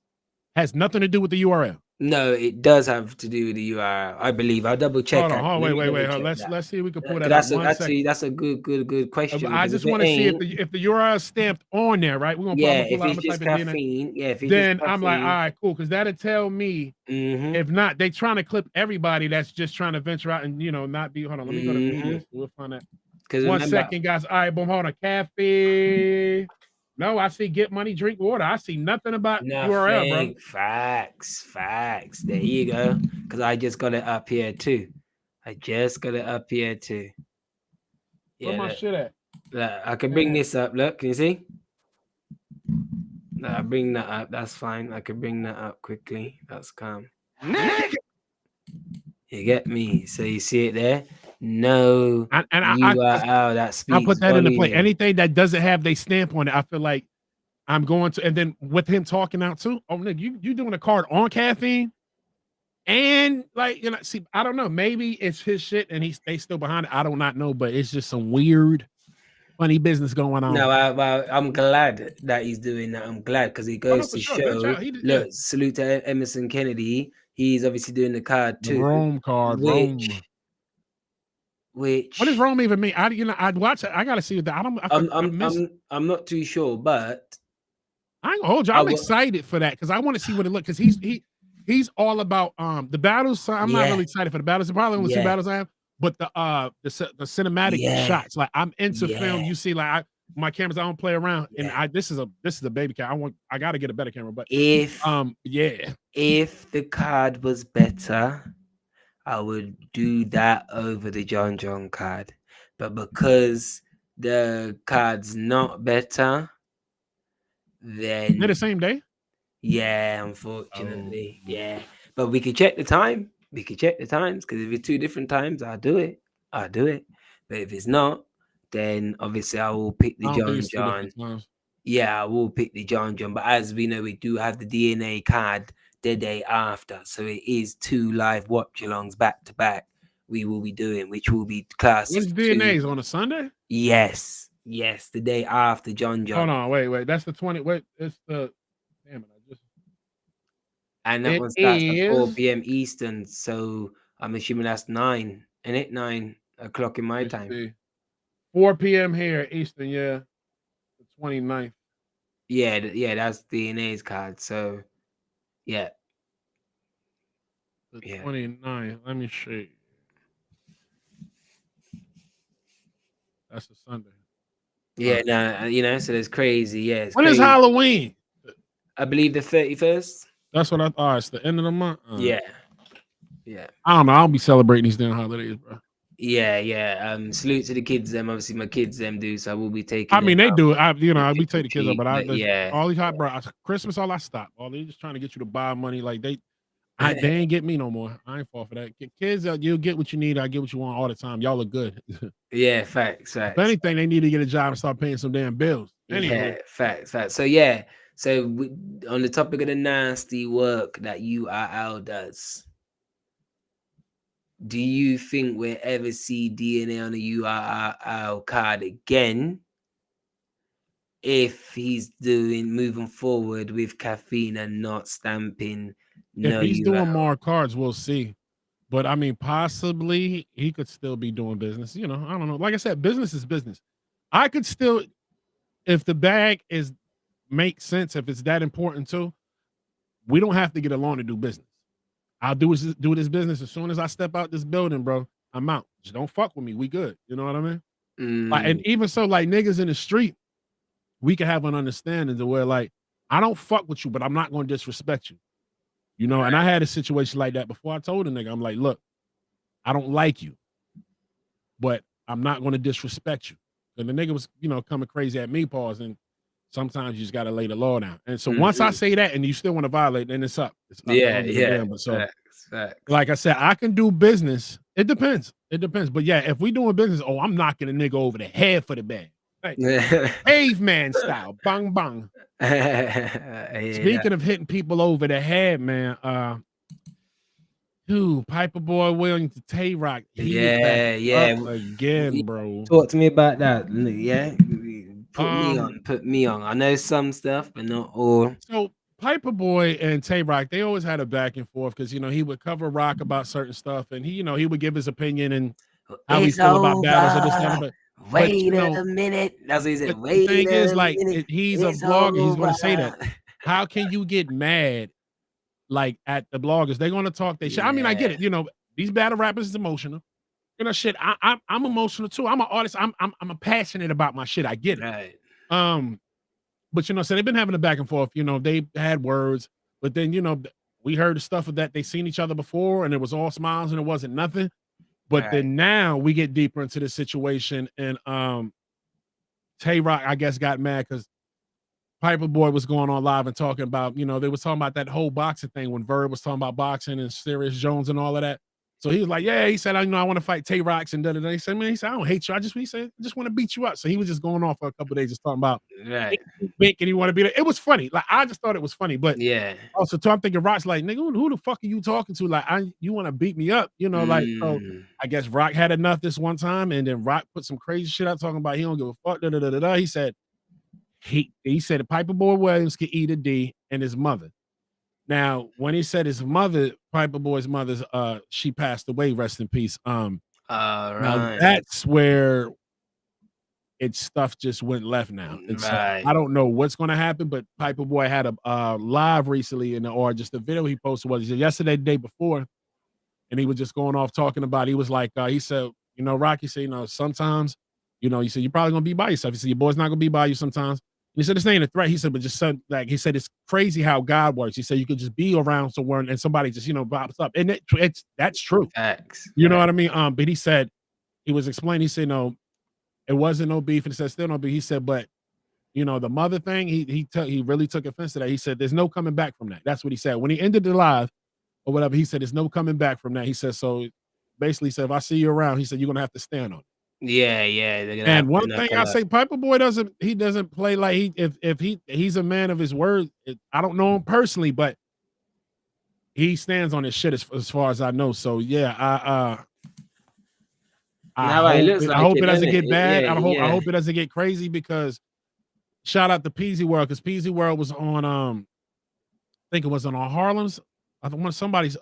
Has nothing to do with the URL. No, it does have to do with the URL. I believe. I'll double check. Hold on, wait. Let's see if we can pull that up. That's a good question. I just want to see if the URL is stamped on there, right? We're gonna pull if it's just caffeine, then I'm like, all right, cool, because that'll tell me. If not, they trying to clip everybody that's just trying to venture out and not be. Hold on, let me go to media. We'll find that. 1 second, guys. All right, boom. Hold on, cafe. No, I see get money, drink water. I see nothing about URL, bro. Facts. There you go. Because I just got it up here too. Yeah, where my shit at? I can bring this up. Look, can you see? I bring that up. That's fine. I can bring that up quickly. That's calm. You get me? So you see it there? No, URL that speaks. I'll put that into play. Anything that doesn't have they stamp on it, I feel like I'm going to. And then with him talking out too, oh nigga, you doing a card on caffeine, and like see, I don't know. Maybe it's his shit, and they still behind it. I do not know, but it's just some weird, funny business going on. No, I'm glad that he's doing that. I'm glad because it goes to show. Look, salute to Emerson Kennedy. He's obviously doing the card too. The Rome card, Rome. Which what does Rome even mean? I'd watch it. I gotta see that. I'm not too sure, but I ain't gonna hold you. I'm excited for that because I want to see what it looks. Because he's all about the battles. So I'm not really excited for the battles. Probably only 2 battles I have, but the cinematic shots. Like I'm into film. You see, like my cameras, I don't play around, and this is a baby camera. I got to get a better camera. But if the card was better, I would do that over the John card. But because the card's not better, then they're the same day. Yeah, unfortunately. Yeah. But we could check the time. We could check the times because if it's 2 different times, I'll do it. But if it's not, then obviously I will pick the John. Yeah, I will pick the John. But as we know, we do have the DNA card the day after. So it is 2 live watch alongs back to back we will be doing, which will be class. When's DNA's on a Sunday? Yes, the day after John. Hold on, wait. That's the 20. Wait, it's the damn it. And that one starts at 4 p.m. Eastern, so I'm assuming that's 9, isn't it? 9 o'clock in my time. 4 p.m. here, Eastern, the 29th. Yeah, that's DNA's card. So, yeah. The 29th. Let me see. That's a Sunday. Yeah, so it's crazy. Yeah, when is Halloween? I believe the 31st. That's what I thought. It's the end of the month. Yeah. I don't know. I'll be celebrating these damn holidays, bro. Yeah. Salute to the kids. Them obviously my kids. Them do. So I will be taking. I mean, they do it. We take the kids up, but all these hot bro. Christmas, all I stop. All they just trying to get you to buy money. Like they ain't get me no more. I ain't fall for that. Kids, you'll get what you need. I get what you want all the time. Y'all look good. Yeah, facts. If anything, they need to get a job and start paying some damn bills. Anyway. Yeah, facts. So on the topic of the nasty work that URL does, do you think we'll ever see DNA on a URL card again if he's moving forward with caffeine and not stamping? If he's doing more cards, we'll see. But I mean, possibly he could still be doing business. I don't know. Like I said, business is business. I could still, if the bag is makes sense, if it's that important too, we don't have to get along to do business. I'll do this business as soon as I step out this building, bro. I'm out. Just don't fuck with me. We good. You know what I mean? Like, and Mm, even so, like niggas in the street, we can have an understanding to where like I don't fuck with you, but I'm not going to disrespect you. You know, and I had a situation like that before. I told a nigga, I'm like, look, I don't like you, but I'm not going to disrespect you. And the nigga was, coming crazy at me, pause. And sometimes you just got to lay the law down. And so once I mhm. say that and you still want to violate, then it's up. It's up. I Yeah, don't give a yeah. damn. But so, Facts, facts. like I said, I can do business. It depends. It depends. But yeah, if we doing business, I'm knocking a nigga over the head for the bag. Hey, caveman style. Bang, bang. I hear that. Speaking of hitting people over the head, man, dude, Piperboy Williams to Tay Roc, he was back Yeah, up yeah. again, bro. Talk to me about that. Yeah, Um, put me on. I know some stuff, but not all. so Piperboy and Tay Roc, they always had a back and forth because he would cover Rock about certain stuff, and he would give his opinion and how he It's feel about battles or this, that, over. and but Wait a minute. That's what he said. but the Wait thing is, a like, minute. he's a It's blogger. He's going over. to say that. How can you get mad like at the bloggers? They're going to talk their shit. I mean, I get Yeah, it. These battle rappers is emotional. Shit. I'm emotional too. I'm an artist. I'm passionate about my shit. I get it. right, Um, but so they've been having a back and forth. They had words, but then we heard the stuff of that they seen each other before, and it was all smiles and it wasn't nothing. But right, then now we get deeper into the situation, and Tay Roc, I guess, got mad because Piperboy was going on live and talking about, they was talking about that whole boxing thing when Verb was talking about boxing and Sirius Jones and all of that. So he was like, yeah, he said, I want to fight Tay Roc and da-da-da. He said, man, I don't hate you. He said, I just want to beat you up. So he was just going on for a couple of days just talking about right. bink and he want to be there. It was funny. Like, I just thought it was funny. But Yeah. also, too, I'm thinking Rock's like, nigga, who the fuck are you talking to? Like, you want to beat me up? Like, so Mm, I guess Rock had enough this one time, and then Rock put some crazy shit out talking about he don't give a fuck. Da-da-da-da-da. He said, he said Piperboy Williams could eat a D and his mother. Now, when he said his mother, Piperboy's mother's, she passed away, rest in peace. all Now right, that's where its stuff just went left now. And so right, I don't know what's gonna happen, but Piperboy had a live recently or just a video he posted was yesterday, the day before, and he was just going off talking about he was like, he said, Rocky said, sometimes, he said, you're probably gonna be by yourself. He said, your boy's not gonna be by you sometimes. And he said, this ain't a threat. He said, but just like he said, it's crazy how God works. He said, you could just be around somewhere and somebody just, pops up. And that's true. facts, You know facts. what I mean? But he said, he was explaining, he said, no, it wasn't no beef. And he said, still no beef. He said, but the mother thing, he really took offense to that. He said, there's no coming back from that. That's what he said. When he ended the live, or whatever. He said, there's no coming back from that. He said, so basically, he said, if I see you around, he said, you're going to have to stand on it. Yeah, yeah. They're gonna And have to one thing I knuckle up. say, Piperboy doesn't play like he's a man of his word. I don't know him personally, but he stands on his shit as far as I know. So yeah, Now it looks I like hope it, it doesn't doesn't it? get bad. Yeah, I yeah. hope it doesn't get crazy because shout out to Peasy World because Peasy World was on I think it was on Harlem's. I want somebody's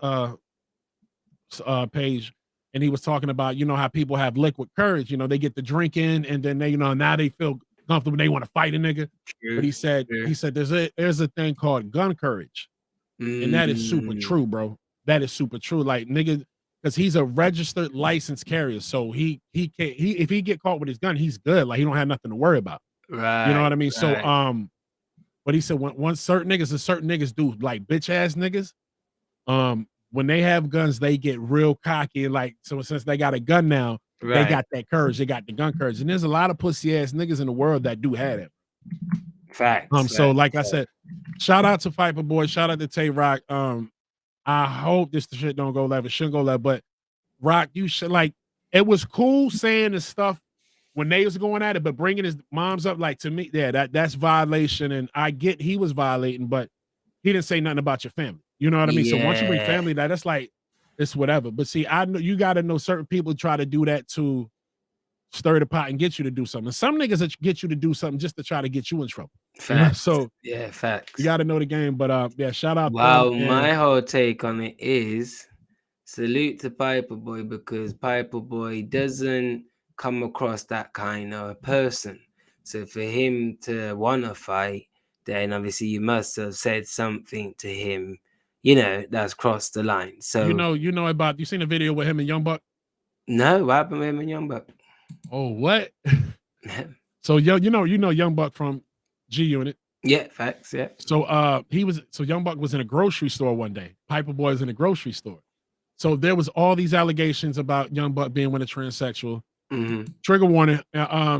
page, and he was talking about how people have liquid courage. They get the drink in, and then they now they feel comfortable. They want to fight a nigga. But True, he said there's a thing called gun courage, and that is super Mm, true, bro. That is super true. Like nigga, because he's a registered licensed carrier, so he can't if he get caught with his gun, he's good. Like he don't have nothing to worry about. You know right, what I mean? So right. but he said when certain niggas and certain niggas do like bitch ass niggas, when they have guns, they get real cocky. Like, so since they got a gun now, they Right. got that courage. They got the gun courage. And there's a lot of pussy ass niggas in the world that do have it. Facts, So facts, like I facts. said, shout out to Piperboy, shout out to Tay Roc. I hope this shit don't go left. It shouldn't go left. But Rock, you should it was cool saying the stuff when they was going at it, but bringing his moms up, like to me, yeah, that's violation. And I get he was violating, but he didn't say nothing about your family. You know what I mean? So once you bring Yeah, family, that's like it's whatever. But see, I know you got to know certain people try to do that to stir the pot and get you to do something. And some niggas that get you to do something just to try to get you in trouble. facts. So Yeah, you facts. got to know the game. But yeah, shout out them Wow, and my whole take on it is salute to Piperboy because Piperboy doesn't come across that kind of person. So for him to want to fight, then obviously you must have said something to him, that's crossed the line. So You know about you seen a video with him and Young Buck? no, what happened with him and Young Buck? Oh, what? So you know Young Buck from G Unit. Yeah, facts. Yeah. So Young Buck was in a grocery store one day. Piper Boy was in a grocery store. So there was all these allegations about Young Buck being with a transsexual. Mm-hmm. Trigger warning.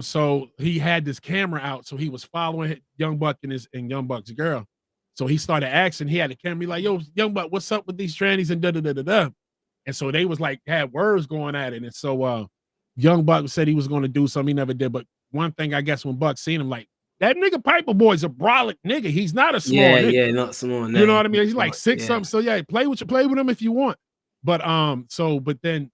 So he had this camera out, so he was following Young Buck and Young Buck's girl. So he started asking. He had the camera, be like, "Yo, Young Buck, what's up with these trannies and da da da da da?" And so they was like had words going at it. And so Young Buck said he was going to do something. He never did. But one thing, I guess, when Buck seen him, like that nigga Piper Boy's a brolic nigga. He's not a small Yeah, nigga. yeah, not small. You No, know what I mean? He's like not, 6 yeah. something. So yeah, play with him if you want. But then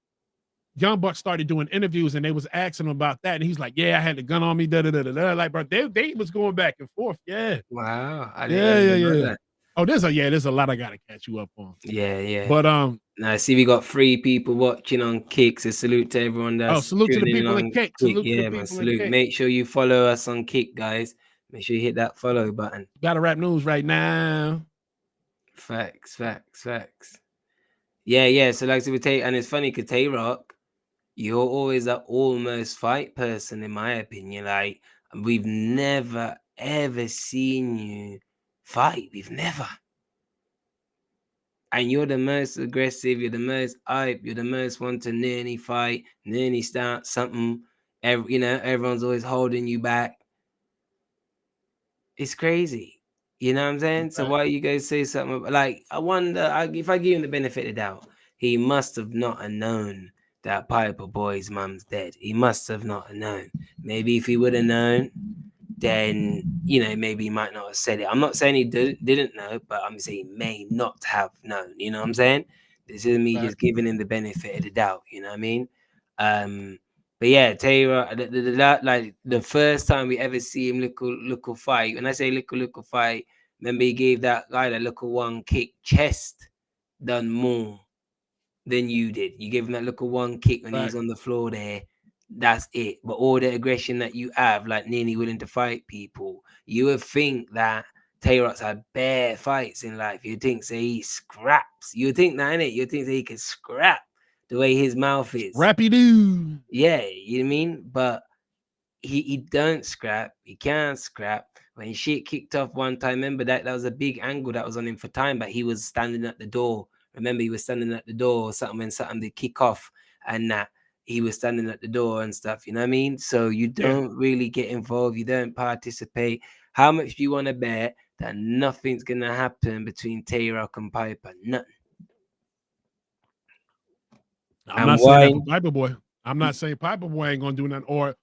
Young Buck started doing interviews and they was asking him about that. And he's like, yeah, I had the gun on me. Da, da, da, da, da. Like, bro, they was going back and forth. Yeah. Wow, I Yeah, didn't yeah, even know yeah. that. Oh, there's a lot I gotta catch you up on. Yeah, yeah. But Now, I see we got 3 people watching on Kick. So salute to everyone that's salute to the tuning in people in on Kick. Kick. Salute to the Yeah, man, people in salute. Kick. Make sure you follow us on Kick, guys. Make sure you hit that follow button. Gotta rap news right now. Facts, facts, facts. Yeah, yeah. So like, so we take, and it's funny because Tay Roc, you're always an almost fight person, in my opinion. Like, we've never ever seen you fight. We've never. And you're the most aggressive, you're the most hype, you're the most want to nearly fight, nearly start something. Everyone's always holding you back. It's crazy. You know what I'm saying? So Right. why you guys say something like, I wonder, if I give him the benefit of the doubt, he must have not have known that Piper Boy's mum's dead. He must have not have known. Maybe if he would have known, then maybe he might not have said it. I'm not saying he didn't know, but I'm saying he may not have known. You know what I'm saying? This is me Right. just giving him the benefit of the doubt. You know what I mean? But yeah, Tay Roc, like the first time we ever see him little fight. When I say little fight, remember he gave that guy that little one kick, chest done more than you did. You gave him that little one kick when he was Right. on the floor there. That's it. But all the aggression that you have, like nearly willing to fight people, you would think that Tay Roc's had bare fights in life. You think say he scraps. You think that, innit? You think that he can scrap the way his mouth is. Rappy dude. Yeah, you know what I mean? But he don't scrap. He can't scrap. When shit kicked off one time, remember that was a big angle that was on him for time, but he was standing at the door. Remember, he was standing at the door or something when something did kick off, and that he was standing at the door and stuff. You know what I mean? So you don't really get involved. You don't participate. How much do you want to bet that nothing's gonna happen between Tay Roc and Piper? Nothing. I'm not saying that for Piper Boy. I'm not saying Piper Boy ain't gonna do nothing, or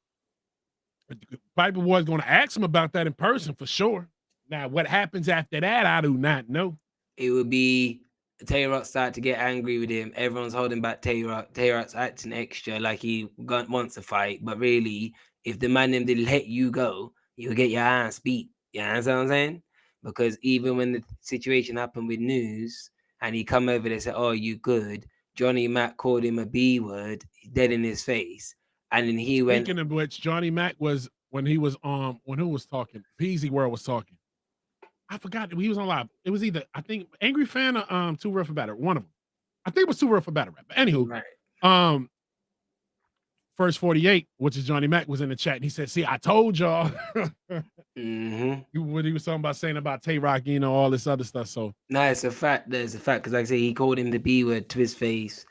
Piper Boy's gonna ask him about that in person for sure. Now, what happens after that, I do not know. It would be Tay Roc start to get angry with him. Everyone's holding back Tay Roc. Tay Roc's acting extra like he wants to fight, but really, if the man them did let you go, you'll get your ass beat. You know what I'm saying? Because even when the situation happened with News and he come over there and said, "Oh, you good?" Johnny Mac called him a B word, dead in his face, and then he went. Speaking of which, Johnny Mac was when he was when who was talking? Peasy World was talking. I forgot he was on live. It was either I think Angry Fan or Too Rough for Battle. One of them. I think it was Too Rough for Battle Rap. But anywho, Right. First 48, which is Johnny Mac, was in the chat. And he said, "See, I told y'all." What he was talking about, saying about Tay Roc, all this other stuff. So no, it's a fact. There's a fact because, like I say, he called him the B word to his face,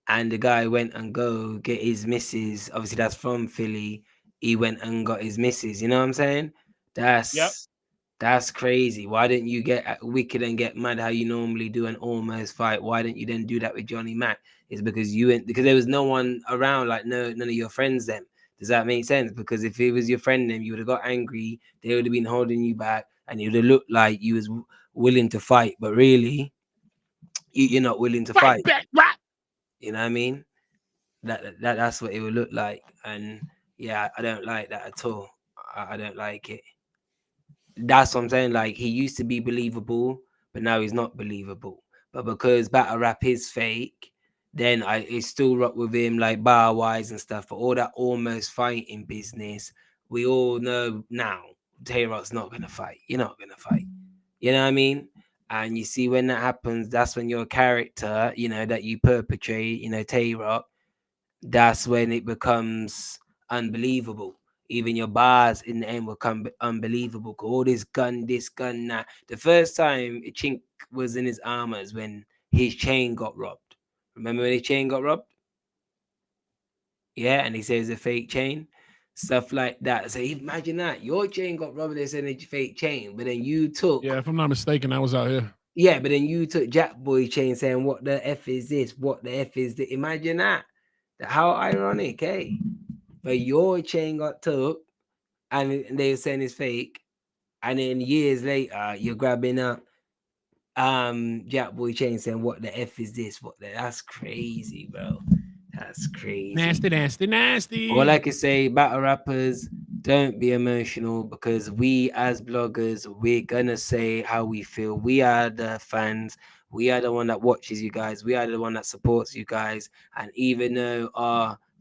and the guy went and go get his missus. Obviously, that's from Philly. He went and got his missus. You know what I'm saying? That's crazy. Why didn't you get wicked and get mad how you normally do an almost fight? Why didn't you then do that with Johnny Mac? It's because because there was no one around, like none of your friends then. Does that make sense? Because if it was your friend then, you would have got angry. They would have been holding you back, and you would have looked like you was willing to fight, but really, you're not willing to fight. You know what I mean? That's what it would look like, and yeah, I don't like that at all. I don't like it. That's what I'm saying. Like, he used to be believable, but now he's not believable. But because battle rap is fake, then I still rock with him, like bar wise and stuff. But all that almost fighting business, we all know now Tay Roc's not gonna fight. You're not gonna fight. You know what I mean? And you see when that happens, that's when your character, that you perpetrate, Tay Roc, that's when it becomes unbelievable. Even your bars in the end will come unbelievable. All this gun, that. The first time a chink was in his armor is when his chain got robbed. Remember when his chain got robbed? Yeah, and he says a fake chain, stuff like that. So imagine that your chain got robbed. They said it's a fake chain, but then you took. Yeah, if I'm not mistaken, I was out here. Yeah, but then you took Jack Boy chain, saying, "What the f is this? What the f is this?" Imagine that. How ironic, eh? But your chain got took, and they were saying it's fake, and then years later you're grabbing up Jack Boy chain, saying, "What the f is this? What the?" That's crazy, bro. That's crazy. Nasty, nasty, nasty. All I can say, battle rappers, don't be emotional, because we as bloggers, we're gonna say how we feel. We are the fans. We are the one that watches you guys. We are the one that supports you guys. And even though,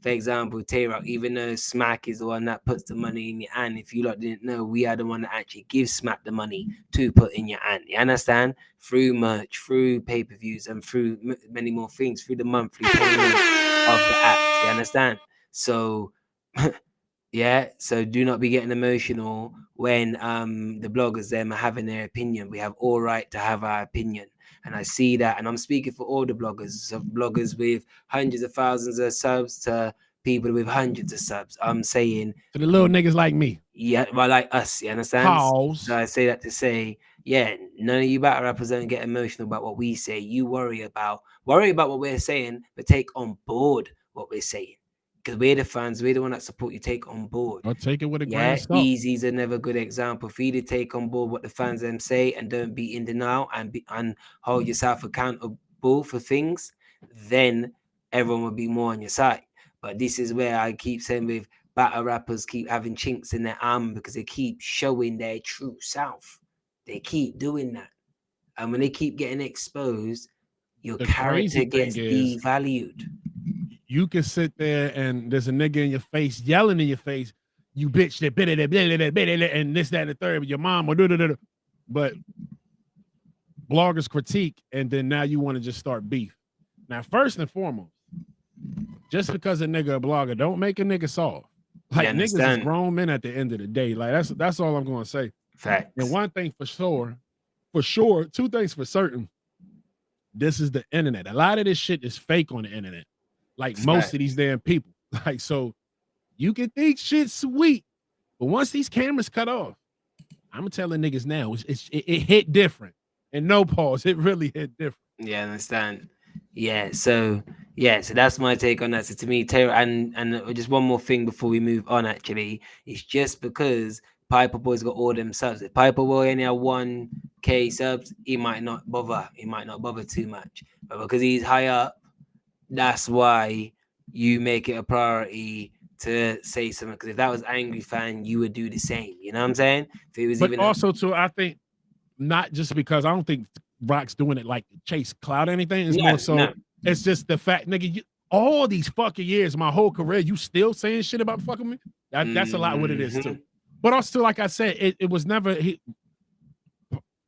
for example, Tay Roc, even though Smack is the one that puts the money in your hand, if you lot didn't know, we are the one that actually gives Smack the money to put in your hand. You understand? Through merch, through pay-per-views, and through many more things, through the monthly payment of the app. You understand? So yeah, so do not be getting emotional when the bloggers them are having their opinion. We have all right to have our opinion. And I see that, and I'm speaking for all the bloggers, so bloggers with hundreds of thousands of subs to people with hundreds of subs. I'm saying To the little niggas like me. yeah, well, like us, you understand? Pause. So I say that to say, yeah, none of you battle rappers don't get emotional about what we say. You worry about what we're saying, but take on board what we're saying. Because we're the fans, we're the one that support you. Take on board. Or take it with a grain Yeah, of salt. Easy's another good example. For you to take on board what the fans them say and don't be in denial and hold yourself accountable for things, then everyone will be more on your side. But this is where I keep saying with battle rappers keep having chinks in their armor because they keep showing their true self. They keep doing that. And when they keep getting exposed, your The character crazy thing gets is, devalued. you can sit there and there's a nigga in your face yelling in your face, you bitch, that and this, that, and the third, your mom, but bloggers critique, and then now you want to just start beef. Now, first and foremost, just because a nigga a blogger, don't make a nigga soft. Like niggas is grown men at the end of the day. Like that's all I'm gonna say. Facts. And one thing for sure, two things for certain. This is the internet. A lot of this shit is fake on the internet. Like most of these damn people. Like, so you can think shit's sweet, but once these cameras cut off, I'm telling niggas now, it hit different. And no pause, it really hit different. Yeah, I understand. So that's my take on that. So to me, Taylor, and just one more thing before we move on. Actually, it's just because Piperboy's got all them subs. If Piperboy only had 1K subs, he might not bother. He might not bother too much. But because he's high up, that's why you make it a priority to say something. Because if that was Angry Fan, you would do the same. You know what I'm saying? If it was but also too, I think not just because I don't think Roc's doing it like chase clout or anything. It's more so it's just the fact, nigga, all these fucking years, my whole career, you still saying shit about fucking me. That's a lot what it is too. But also, like I said, it was never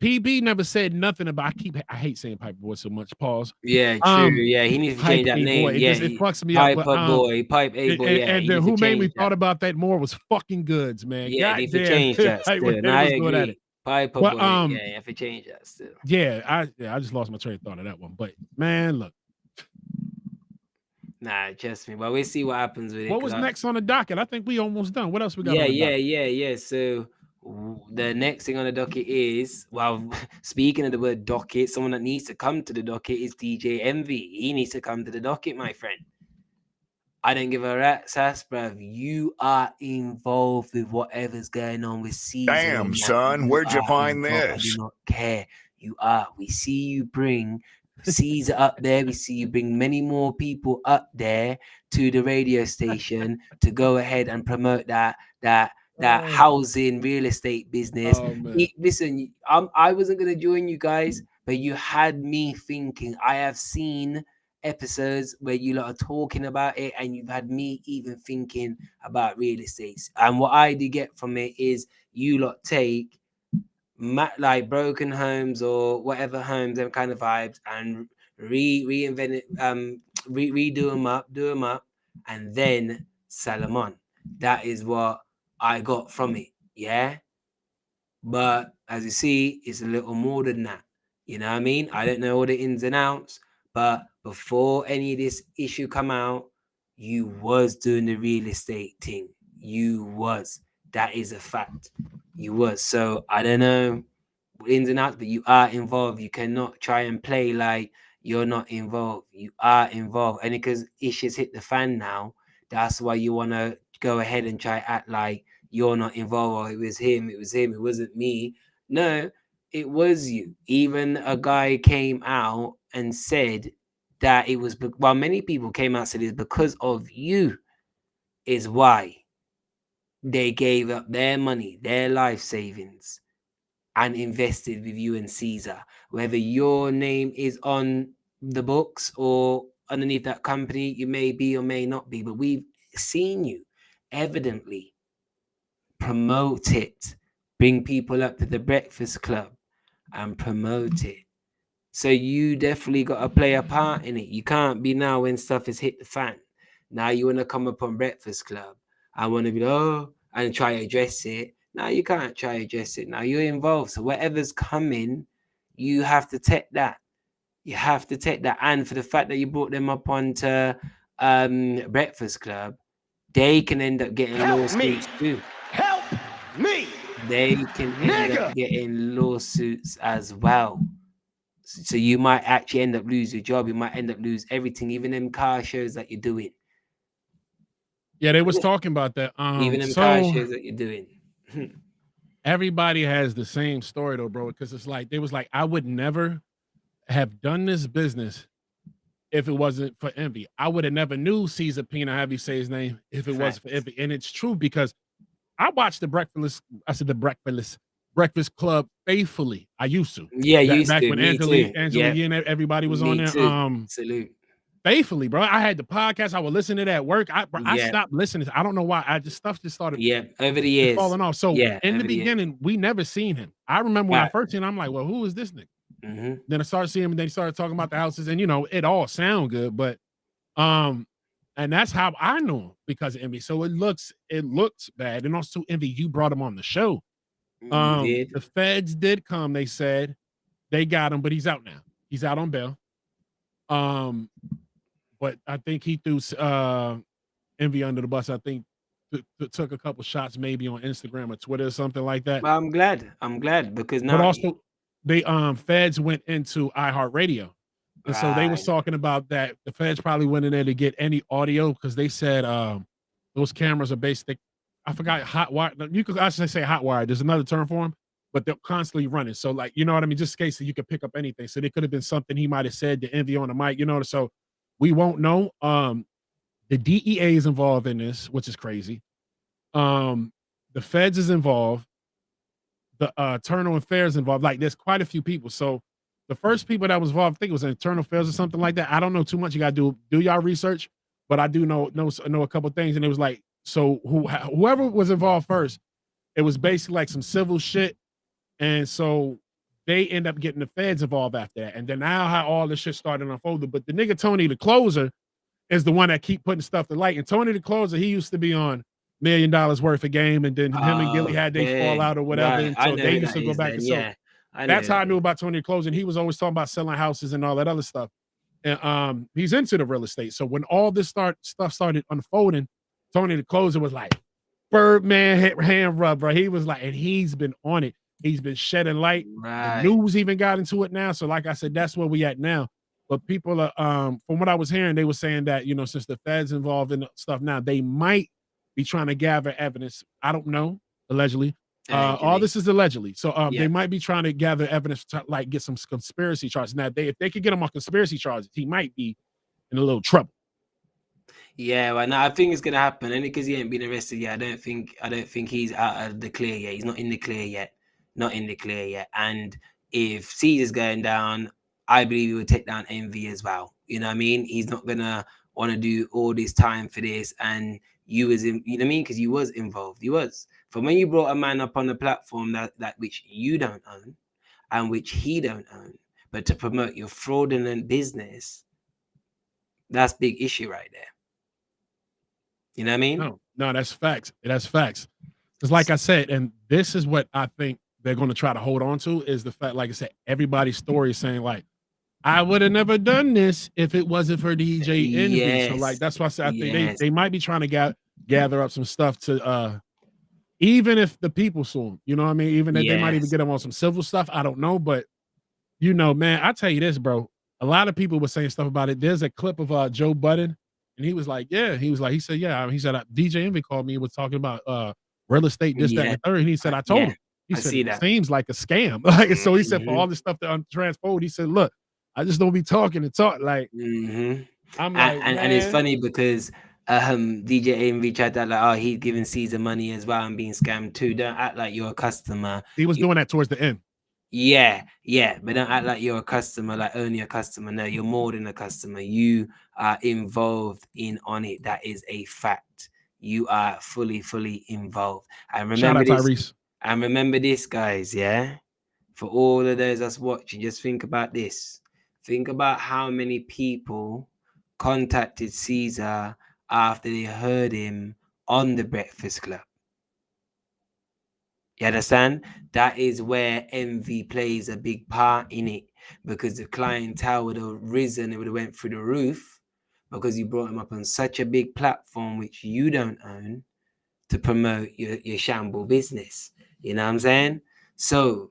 PB never said nothing about. I hate saying Piperboy so much. Pause. Yeah, true. Yeah, he needs to change that name. Boy. Yeah, it fucks me up. Piperboy, Pipe A Boy. Yeah, and then who made me thought about that more was fucking Goods, man. Yeah, he to change that. Still. No, I agree. Piperboy. Yeah, you have to change that still. Yeah, I just lost my train of thought of that one. But man, look. Nah, trust me. But we'll see what happens with it. What was next on the docket? I think we almost done. What else we got? Yeah. So the next thing on the docket is, well, speaking of the word docket, someone that needs to come to the docket is DJ Envy. He needs to come to the docket, my friend. I don't give a rat's ass, bruv. You are involved with whatever's going on with season. Damn, son, where'd you find this? I do not care. You are. We see you bring Caesar up there. We see you bring many more people up there to the radio station to go ahead and promote that housing real estate business. Listen, I wasn't gonna join you guys, but you had me thinking. I have seen episodes where you lot are talking about it, and you've had me even thinking about real estate. And what I do get from it is you lot take like broken homes or whatever homes, them kind of vibes, and reinvent it, redo them up, do them up, and then sell them on. That is what I got from it. Yeah. But as you see, it's a little more than that. You know what I mean? I don't know all the ins and outs, but before any of this issue come out, you was doing the real estate thing. You was. That is a fact. You was. So I don't know ins and outs, but you are involved. You cannot try and play like you're not involved. You are involved. And because issues hit the fan now, that's why you want to go ahead and try act like you're not involved, or it was him, it wasn't me. No, it was you. Even a guy came out and said that it was, well, many people came out and said it's because of you is why they gave up their money, their life savings, and invested with you and Caesar. Whether your name is on the books or underneath that company, you may be or may not be, but we've seen you evidently promote it, bring people up to the Breakfast Club and promote it. So you definitely got to play a part in it. You can't be now when stuff has hit the fan. Now you want to come up on Breakfast Club. I want to be, oh, and try to address it. Now you can't try to address it. Now you're involved. So whatever's coming, you have to take that. You have to take that. And for the fact that you brought them up onto Breakfast Club, they can end up getting lawsuits too. Help me! They can end up getting lawsuits as well. So you might actually end up lose your job. You might end up lose everything, even them car shows that you're doing. Yeah, they was talking about that. Even them car shows that you're doing. Everybody has the same story though, bro. Because it's like they was like, I would never have done this business if it wasn't for Envy. I would have never knew Caesar Pina, however you say his name, if it wasn't for Envy. And it's true because I watched the Breakfast Club faithfully. I used to. Yeah, That, used back to. when Me Angela too. Yee and everybody was on Me there. too. Salute. Faithfully, bro. I had the podcast. I would listen to that at work. I stopped listening. I don't know why. Stuff just started over the years falling off. So in the beginning, we never seen him. I remember when I first seen him, I'm like, well, who is this nigga? Mm-hmm. Then I started seeing him, and they started talking about the houses, and it all sound good, but and that's how I knew him, because of Envy. So it looks bad. And also, Envy, you brought him on the show. The feds did come. They said they got him, but he's out now. He's out on bail. But I think he threw Envy under the bus. I think took a couple shots maybe on Instagram or Twitter or something like that. Well, I'm glad because now. But also, they feds went into iHeartRadio. And so they was talking about that the feds probably went in there to get any audio, because they said those cameras are basically, I forgot, hot wire. You could actually say hot wire. There's another term for them, but they're constantly running. So like, you know what I mean? Just in case that you could pick up anything. So there could have been something he might have said to Envy on the mic, so we won't know. The DEA is involved in this, which is crazy. The feds is involved. The Internal Affairs involved. Like, there's quite a few people. So the first people that was involved, I think it was Internal Affairs or something like that. I don't know too much. You got to do y'all research, but I do know a couple things. And it was like, so whoever was involved first, it was basically like some civil shit. And so they end up getting the feds involved after that. And then now how all this shit started unfolding. But the nigga Tony the Closer is the one that keep putting stuff to light. And Tony the Closer, he used to be on $1 million worth of game, and then him and Gilly had they fall out or whatever. Right. And so they used to go back. And so that's how I knew about Tony the Closer. And he was always talking about selling houses and all that other stuff. And he's into the real estate. So when all this stuff started unfolding, Tony the Closer was like, Birdman hand rub, bro. He was like, and he's been on it. He's been shedding light. Right. The news even got into it now. So like I said, that's where we at now. But people are, from what I was hearing, they were saying that, since the feds involved in stuff now, they might be trying to gather evidence. I don't know, allegedly. All this is allegedly. So they might be trying to gather evidence to like get some conspiracy charges. Now, if they could get him on conspiracy charges, he might be in a little trouble. Yeah, well, no, I think it's gonna happen, only because he ain't been arrested yet. I don't think he's out of the clear yet. He's not in the clear yet. And if Caesar's going down, I believe he will take down Envy as well. You know what I mean? He's not gonna want to do all this time for this. And you was in, you know what I mean? Because you was involved. You was from when you brought a man up on the platform that which you don't own and which he don't own, but to promote your fraudulent business. That's big issue right there. You know what I mean? No, that's facts. That's facts. Because like I said, and this is what I think they're going to try to hold on to is the fact, like I said, everybody's story is saying like, I would have never done this if it wasn't for DJ Envy. So like, Yes. that's why I said, I think Yes. they might be trying to gather up some stuff to, even if the people sue him, you know what I mean? Even if they might even Yes. get him on some civil stuff. I don't know, but you know, man, I tell you this, bro. A lot of people were saying stuff about it. There's a clip of Joe Budden, and he was like, yeah, he said, yeah. He said, DJ Envy called me and was talking about real estate, this, that, and Yeah. the third. And he said, I told Yeah. him. He I said, see it that. seems like a scam. Like, so he said, for Mhm. all this stuff that untransposed, he said, look, I just don't be talking and talk. Like, Mhm. I'm like, And it's man, funny because DJ Envy tried to act like, oh, he's giving Caesar money as well and being scammed too. Don't act like you're a customer. he was doing that towards the end. Yeah, but don't act like you're a customer, like only a customer. No, you're more than a customer. You are involved on it. That is a fact. You are fully involved. And Shout remember out this. Tyrese. And remember this, guys. Yeah, for all of those that's watching, just think about this. Think about how many people contacted Caesar after they heard him on the Breakfast Club. You understand? That is where envy plays a big part in it, because the clientele would have risen, it would have went through the roof because you brought him up on such a big platform which you don't own to promote your shamble business. You know what I'm saying? So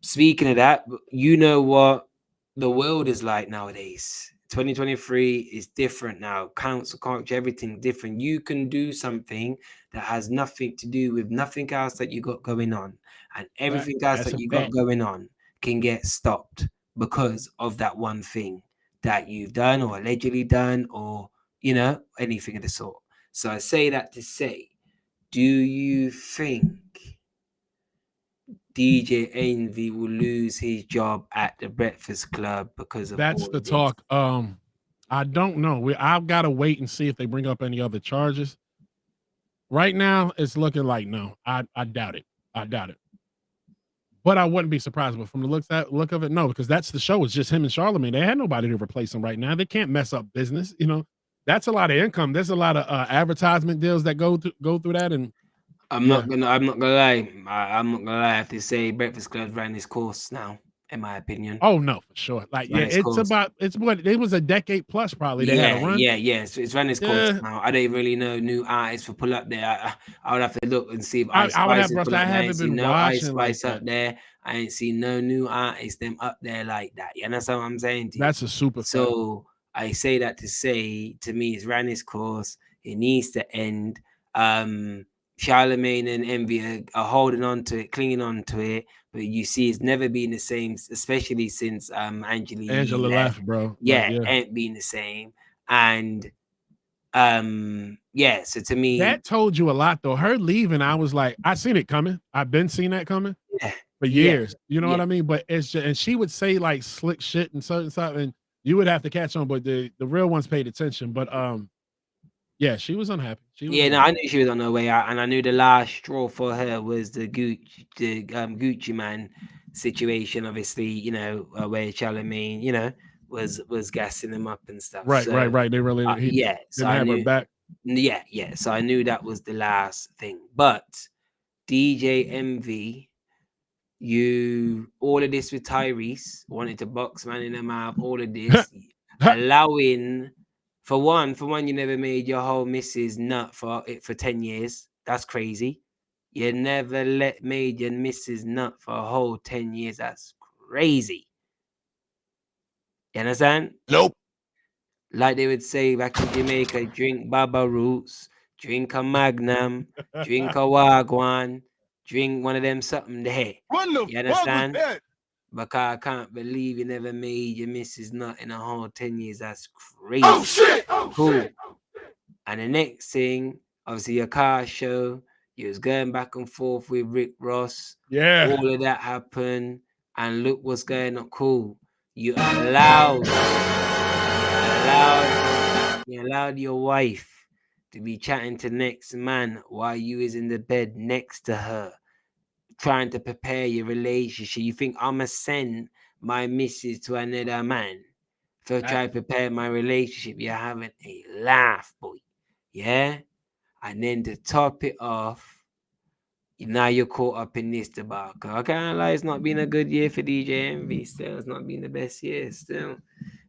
speaking of that, you know what the world is like nowadays. 2023 is different now. Council culture, everything different. You can do something that has nothing to do with nothing else that you got going on, and everything else That's that a you got fact. going on can get stopped because of that one thing that you've done or allegedly done, or anything of the sort. So I say that to say, do you think DJ Envy will lose his job at the Breakfast Club because of That's all the of this? talk. I don't know. I've got to wait and see if they bring up any other charges. Right now, it's looking like no. I doubt it. I doubt it. But I wouldn't be surprised. But from the look of it, no, because that's the show. It's just him and Charlamagne. They had nobody to replace him right now. They can't mess up business. You know, that's a lot of income. There's a lot of advertisement deals that go through that. And I'm not gonna lie. I'm not gonna lie. I have to say Breakfast Club ran its course now, in my opinion. oh no, for sure. Like Ran yeah, its course. it's what it was a decade plus probably they had a run. So it's ran its course Yeah, now. I don't really know new artists for pull up there. I would have to look and see if Ice I would Spice have is brushed. pull I up there. I ain't haven't seen been no Ice watching like Spice that. up there. I ain't seen no new artists them up there like that. You understand what I'm saying to you? That's a super fact. So I say that to say, to me, it's ran its course. It needs to end. Charlamagne and Envy are holding on to it, clinging on to it, but you see, it's never been the same, especially since Angela Angela left. left, bro. Yeah, Like, yeah. ain't been the same. And so to me, That told you a lot though. Her leaving, I was like, I seen it coming. I've been seeing that coming yeah, for yeah, years. You know what yeah. I mean? But it's just, and she would say like slick shit and certain stuff, and you would have to catch on. But the real ones paid attention. But yeah, she was unhappy. She was Yeah, no, unhappy. I knew she was on her way out, and I knew the last straw for her was the Gucci Man situation. Obviously, where Charlamagne, was gassing him up and stuff. Right. So They really he yeah, so didn't I have her knew, back. yeah. So I knew that was the last thing. But DJ Envy, all of this with Tyrese, wanted to box man in the mouth, all of this, allowing. For one, you never made your whole missus nut for 10 years. That's crazy. You never made your missus nut for a whole 10 years. That's crazy. You understand? Nope. Like they would say back in Jamaica, drink Baba Roots, drink a Magnum, drink a Wagwan, drink one of them something there. What the You understand? Because I can't believe you never made your missus nut in a whole 10 years. That's crazy. Oh shit! Cool. And the next thing, obviously your car show, you was going back and forth with Rick Ross. Yeah. All of that happened. And look what's going on. Cool. You allowed allowed your wife to be chatting to next man while you is in the bed next to her, trying to prepare your relationship. You think I'ma send my missus to another man for try to prepare my relationship? You're having a laugh, boy. Yeah? And then to top it off, now you're caught up in this debacle. I can't lie, it's not been a good year for DJ Envy. Still, it's not been the best year. Still,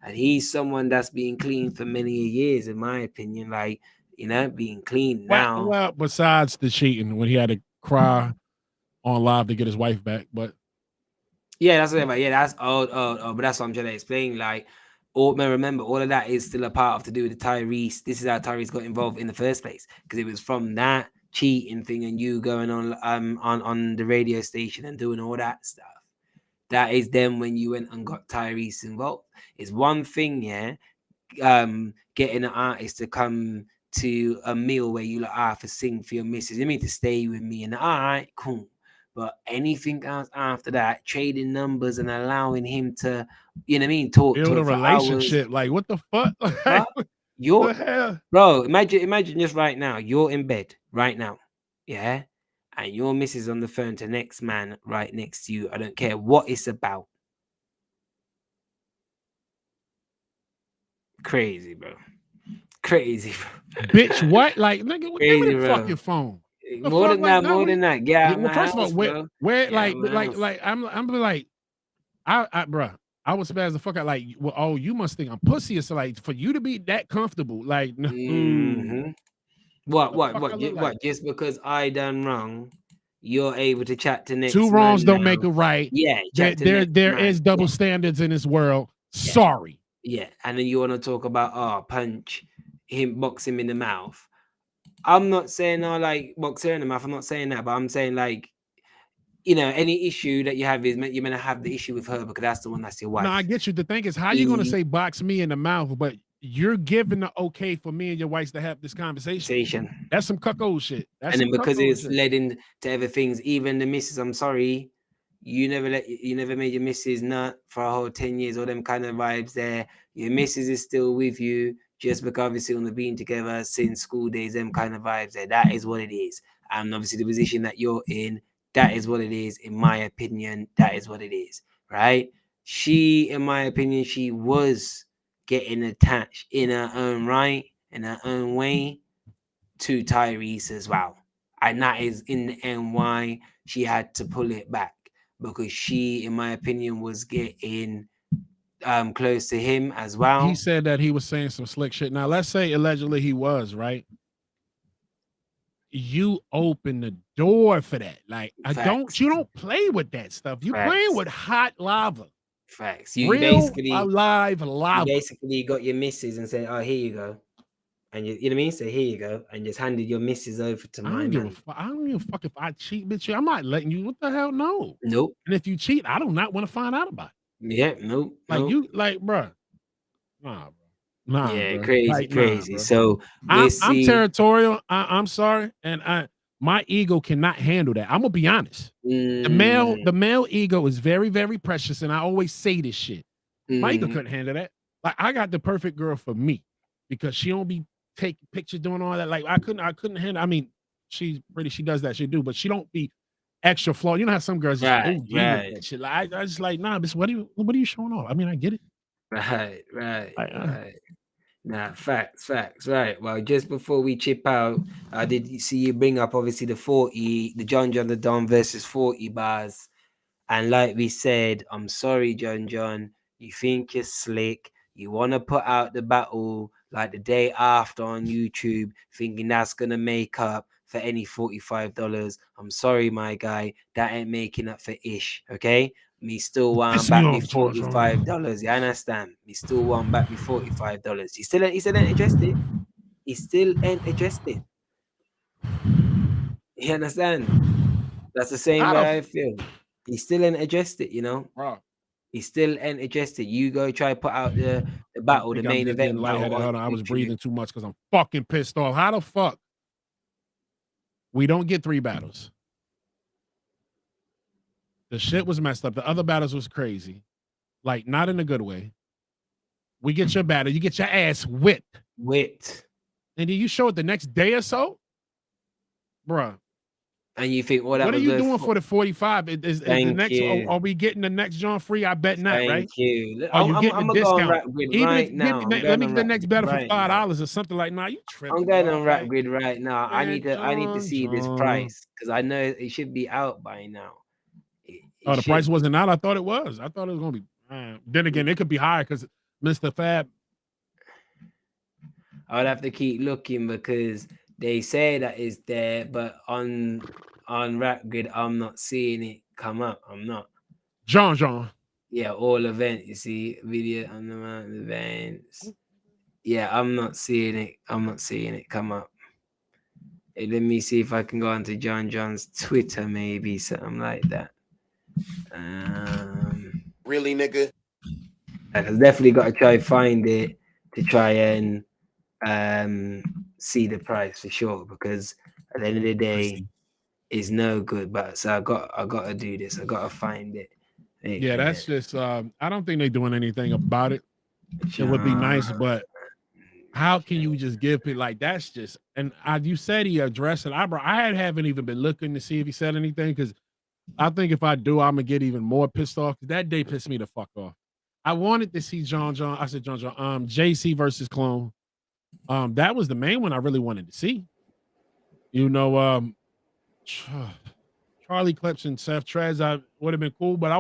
and he's someone that's been clean for many years, in my opinion. Like, being clean now. Well, besides the cheating, when he had to cry on live to get his wife back, but yeah, that's what I'm about. Yeah, that's but that's what I'm trying to explain. Like, remember, all of that is still a part of to do with the Tyrese. This is how Tyrese got involved in the first place, because it was from that cheating thing and you going on the radio station and doing all that stuff. That is then when you went and got Tyrese involved. It's one thing, yeah, getting an artist to come to a meal where you like for sing for your missus. You mean to stay with me, and all right, cool. But anything else after that, trading numbers and allowing him to, talk build to a her for hours. relationship. Like, what the fuck? Huh? The hell? Bro, imagine just right now, you're in bed right now, yeah, and your missus on the phone to next man right next to you. I don't care what it's about. Crazy, bro. Crazy, bro. Bitch, what? Like, nigga, Crazy, give me the bro. fucking phone. More than that, more than that. Get out of my First house, of all, bro. where, Get out of my house. like, I'm like, bro, I was spaz the fuck out. Like, well, oh, you must think I'm pussy. So, like, for you to be that comfortable, like, no. Mhm. What? Like? Just because I done wrong, you're able to chat to next Two man wrongs don't now. make a right. Yeah, chat to There next man. is double standards in this world. Yeah. Sorry. Yeah, and then you want to talk about punch him, box him in the mouth. I'm not saying like box her in the mouth. I'm not saying that, but I'm saying like, any issue that you have is you're gonna have the issue with her because that's the one that's your wife. No, I get you. The thing is, how you gonna say box me in the mouth, but you're giving the okay for me and your wife to have this conversation? That's some cuckold shit. And then because it's led into other things, even the missus, I'm sorry, you never made your missus nut for a whole 10 years, all them kind of vibes there. Your missus is still with you just because obviously on the being together since school days, them kind of vibes there. That is what it is. And obviously the position that you're in, that is what it is. In my opinion, that is what it is, right? She, in my opinion, she was getting attached in her own right, in her own way, to Tyrese as well. And that is in the end why she had to pull it back, because she, in my opinion, was getting close to him as well. He said that he was saying some slick shit. Now, let's say allegedly he was, right? You open the door for that. Like, you don't play with that stuff. You playing with hot lava. Facts. You basically alive lava. You basically got your missus and said, "Oh, here you go." And you know what I mean? So here you go, and just handed your missus over to my man. I don't give a fuck if I cheat, bitch. I'm not letting you. What the hell? No. Nope. And if you cheat, I do not want to find out about it. Yeah. Nope. Like nope. you, like, bro. Nah, bro. Nah. Yeah. Bro. Crazy. Like, crazy. Nah, so I'm territorial. I'm sorry, and my ego cannot handle that. I'm gonna be honest. The male ego is very, very precious, and I always say this shit. My ego couldn't handle that. Like, I got the perfect girl for me because she don't be taking pictures, doing all that. Like, I couldn't handle. I mean, she's pretty. She does that. She do, but she don't be extra flawed. You know how some girls just OD with that shit. Like, I just like, nah, bitch. What are you showing off? I mean, I get it. Right. Nah, facts. Right. Well, just before we chip out, I did see you bring up obviously the John the Don versus 40 bars. And like we said, I'm sorry, John. You think you're slick. You want to put out the battle like the day after on YouTube, thinking that's going to make up for any $45. I'm sorry, my guy. That ain't making up for ish, okay? Me still want back me $45. You understand? Me still want back me $45. He still ain't adjusted. He still ain't adjusted. You understand? That's the same way I feel. He still ain't adjusted, Bro. He still ain't adjusted. You go try to put out the battle, the main event battle. Hold on, I was breathing too much because I'm fucking pissed off. How the fuck we don't get 3 battles? The shit was messed up. The other battles was crazy. Like, not in a good way. We get your battle. You get your ass whipped. Wit. and then you show it the next day or so, bruh. And you think, well, that What are was you the doing for the 45? Is the Thank next? you. Are we getting the next John free? I bet not, right? Thank you. Look, Are you getting a I'm gonna go on discount? Rap Grid Even if right now. I'm let going me on get the Rap next Grid better for right now. $5 or something like. Nah, you tripping? I'm going on Rap Like, Grid right now. I man, need to see this John. price because I know it should be out by now. It Oh, the should price be. wasn't out. I thought it was. I thought it was gonna be. Then again, it could be higher because Mr. Fab. I would have to keep looking because they say that it's there, but on Rap Grid, I'm not seeing it come up. I'm not. John. Yeah, all event. You see, video on the events. Yeah, I'm not seeing it. I'm not seeing it come up. Hey, let me see if I can go onto John John's Twitter, maybe something like that. Really, nigga? I've definitely got to try find it to try and see the price for sure because at the end of the day, it's no good. But so I got to do this. I got to find it. Yeah, that's just. I don't think they're doing anything about it. It would be nice, but how can you just give it like that's just? And you said he addressed it. I haven't even been looking to see if he said anything because I think if I do, I'm gonna get even more pissed off. That day pissed me the fuck off. I wanted to see John. I said John. JC versus Clone. That was the main one I really wanted to see. You know, Charlie Clips and Seth Trez, I would have been cool, but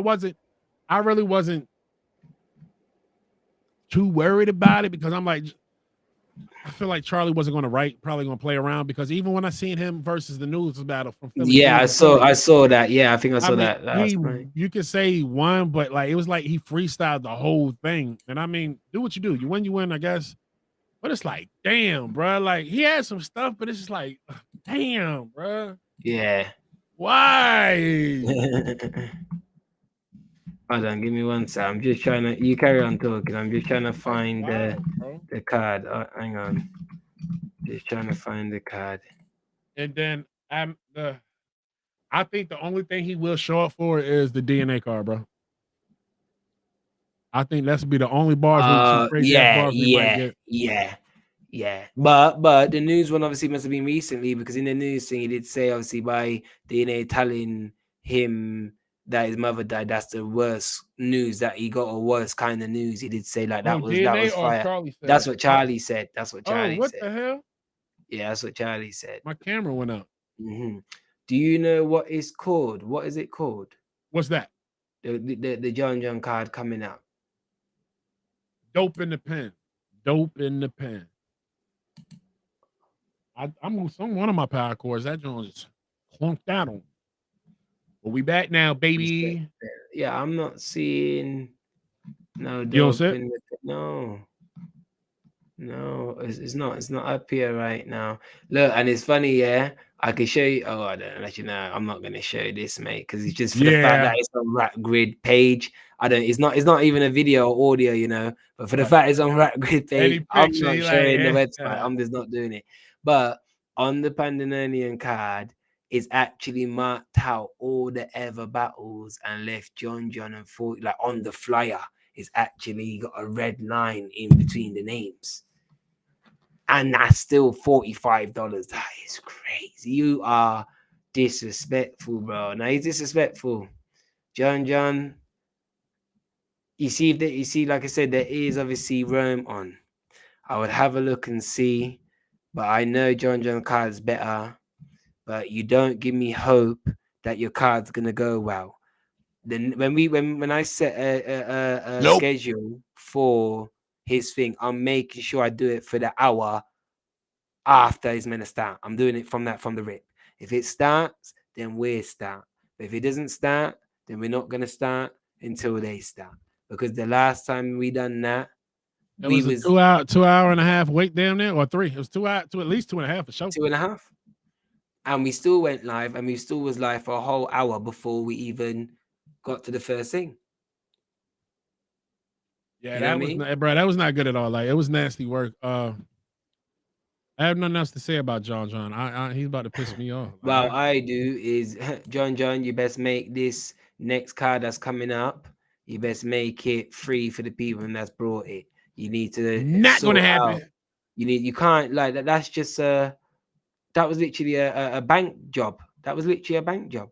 I really wasn't too worried about it because I'm like, I feel like Charlie wasn't going to probably going to play around because even when I seen him versus the News battle from Philly, yeah, I saw that. Yeah, I think I saw that last night. You could say he won, but like it was like he freestyled the whole thing. And I mean, do what you do. You win, I guess. But it's like, damn, bro. Like he had some stuff, but it's just like, damn, bro. Yeah. Why? Hold on, give me one sec. I'm just trying to. You carry on talking. I'm just trying to find the card. Hang on. Just trying to find the card. And then I think the only thing he will show up for is the DNA card, bro. I think that's be the only bars some crazy ass bars we might get. Yeah. But the news one obviously must have been recently because in the news thing he did say obviously by DNA telling him that his mother died. That's the worst news that he got, or worst kind of news. He did say like that was fire. Charlie said that's what Charlie said. That's what Charlie what said. The hell? Yeah, that's what Charlie said. My camera went out. Mm-hmm. Do you know what it's called? What is it called? What's that? The John card coming out. Dope in the pen. I'm on one of my power chords. That joint just clunked out on. But we back now, baby. Yeah, I'm not seeing no dope in the No, it's not up here right now. Look, and it's funny, yeah. I can show you. Oh, I don't let you know. I'm not gonna show you this, mate, because it's just for the fact that it's on Rap Grid page. It's not even a video or audio, you know. But for the fact it's on Rap Grid page, I'm not showing the website. I'm just not doing it. But on the Pandemonium card, it's actually marked out all the ever battles and left John and 40 like on the flyer. It's actually got a red line in between the names. And that's still $45. That is crazy. You are disrespectful, bro. Now he's disrespectful. John. You see, like I said, there is obviously Rome on. I would have a look and see, but I know John card's better. But you don't give me hope that your card's gonna go well. Then when I set a schedule for his thing, I'm making sure I do it for the hour after he's meant to start. I'm doing it from the rip. If it starts, then we start. But if it doesn't start, then we're not gonna start until they start. Because the last time we done that, it was a 2 hour and a half wait down there, or 3. It was 2 hours, at least 2.5 for sure. 2.5. And we still went live, and we still was live for a whole hour before we even got to the first thing. Yeah, that was not good at all. Like it was nasty work. I have nothing else to say about John. He's about to piss me off. Well, I do is John, you best make this next card that's coming up. You best make it free for the people that's brought it. You need to not going to happen. You can't like that. That's just that was literally a bank job. That was literally a bank job.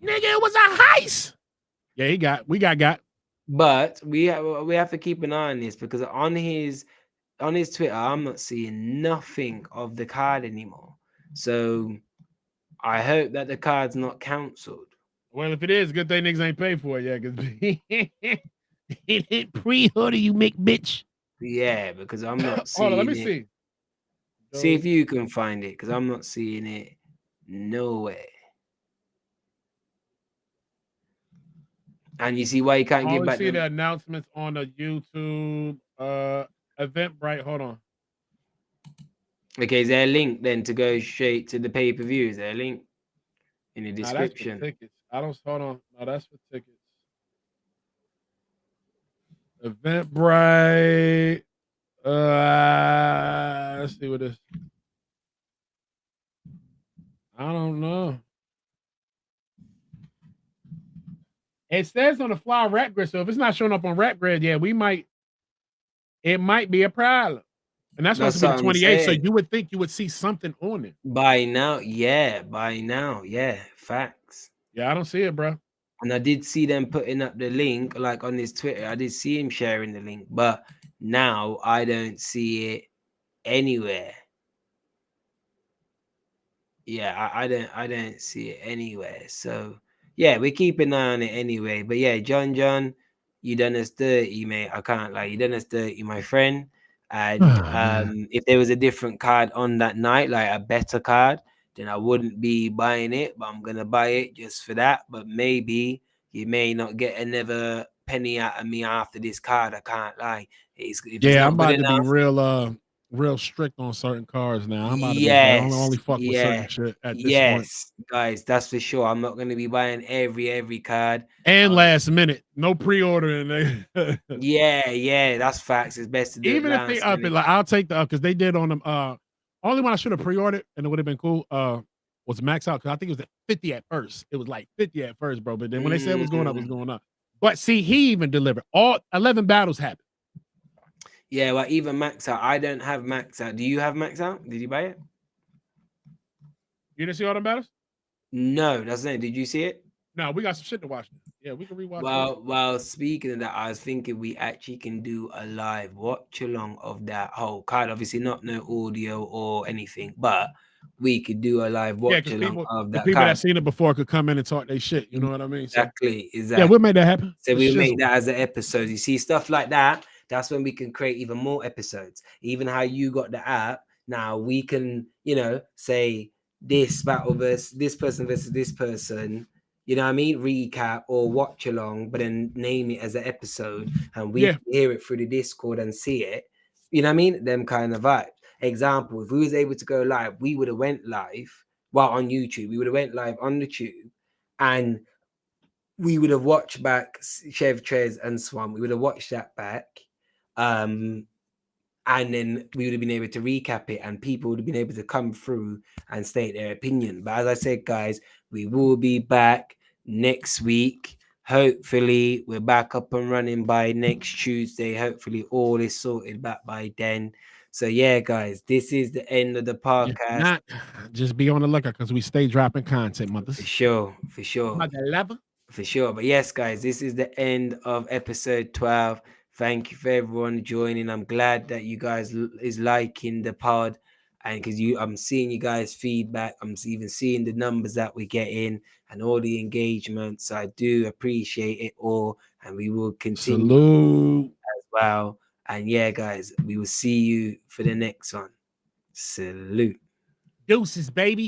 Nigga, it was a heist. Yeah, we got. But we have to keep an eye on this because on his Twitter, I'm not seeing nothing of the card anymore. So I hope that the card's not cancelled. Well, if it is, good thing niggas ain't paid for it yet, because it hit pre-order, you make bitch. Yeah, because I'm not seeing Hold on, let me it. see. See if you can find it, because I'm not seeing it nowhere. And you see why you can't give back see the announcements on the YouTube Eventbrite. Hold on. Okay, is there a link then to go straight to the pay-per-view? Is there a link in the description? That's for tickets. I don't hold on. No, that's for tickets. Eventbrite. Let's see what this. I don't know. It says on the fly Rap Grid, so if it's not showing up on Rap Grid, yeah, it might be a problem. And that's supposed to be the 28th, so you would think you would see something on it. By now, yeah. Facts. Yeah, I don't see it, bro. And I did see them putting up the link, like on his Twitter. I did see him sharing the link, but now I don't see it anywhere. Yeah, I don't see it anywhere. So yeah, we keep an eye on it anyway. But yeah, John, you done us dirty, mate. I can't lie, you done us dirty, my friend. And if there was a different card on that night, like a better card, then I wouldn't be buying it. But I'm gonna buy it just for that. But maybe you may not get another penny out of me after this card. I can't lie. I'm about to be real strict on certain cards now. I'm about to be only fuck with certain shit at this point. Guys, that's for sure. I'm not gonna be buying every card. And last minute, no pre-order in there. yeah, that's facts. It's best to do even it if they up it. Like I'll take the up because they did on them. Only one I should have pre-ordered and it would have been cool. Was Max Out because I think it was at 50 at first. It was like 50 at first, bro. But then when they said it was going up, it was going up. But see, he even delivered. All 11 battles happened. Yeah, well, even Max Out. I don't have Max Out. Do you have Max Out? Did you buy it? You didn't see all them battles? No, that's it. Did you see it? No, we got some shit to watch. Yeah, we can rewatch it. Well, speaking of that, I was thinking we actually can do a live watch along of that whole card. Obviously, not no audio or anything, but we could do a live watch along of that. The people that seen it before could come in and talk their shit. You know what I mean? Exactly. Yeah, we'll make that happen. So we'll make that as an episode. You see, stuff like that. That's when we can create even more episodes. Even how you got the app. Now we can, say this battle versus this person versus this person. You know what I mean? Recap or watch along, but then name it as an episode, and we can hear it through the Discord and see it. You know what I mean? Them kind of vibes. Example: if we was able to go live, we would have went live. Well, on YouTube, we would have went live on the tube, and we would have watched back Chev, Trez, and Swamp. We would have watched that back. And then we would have been able to recap it and people would have been able to come through and state their opinion. But as I said, guys, we will be back next week. Hopefully, we're back up and running by next Tuesday. Hopefully, all is sorted back by then. So, yeah, guys, this is the end of the podcast. Not just be on the lookout because we stay dropping content, mothers. For sure. For sure. But yes, guys, this is the end of episode 12. Thank you for everyone joining. I'm glad that you guys is liking the pod, and because I'm seeing you guys feedback. I'm even seeing the numbers that we get in and all the engagement. So I do appreciate it all, and we will continue Salute as well. And yeah, guys, we will see you for the next one. Salute. Deuces, baby.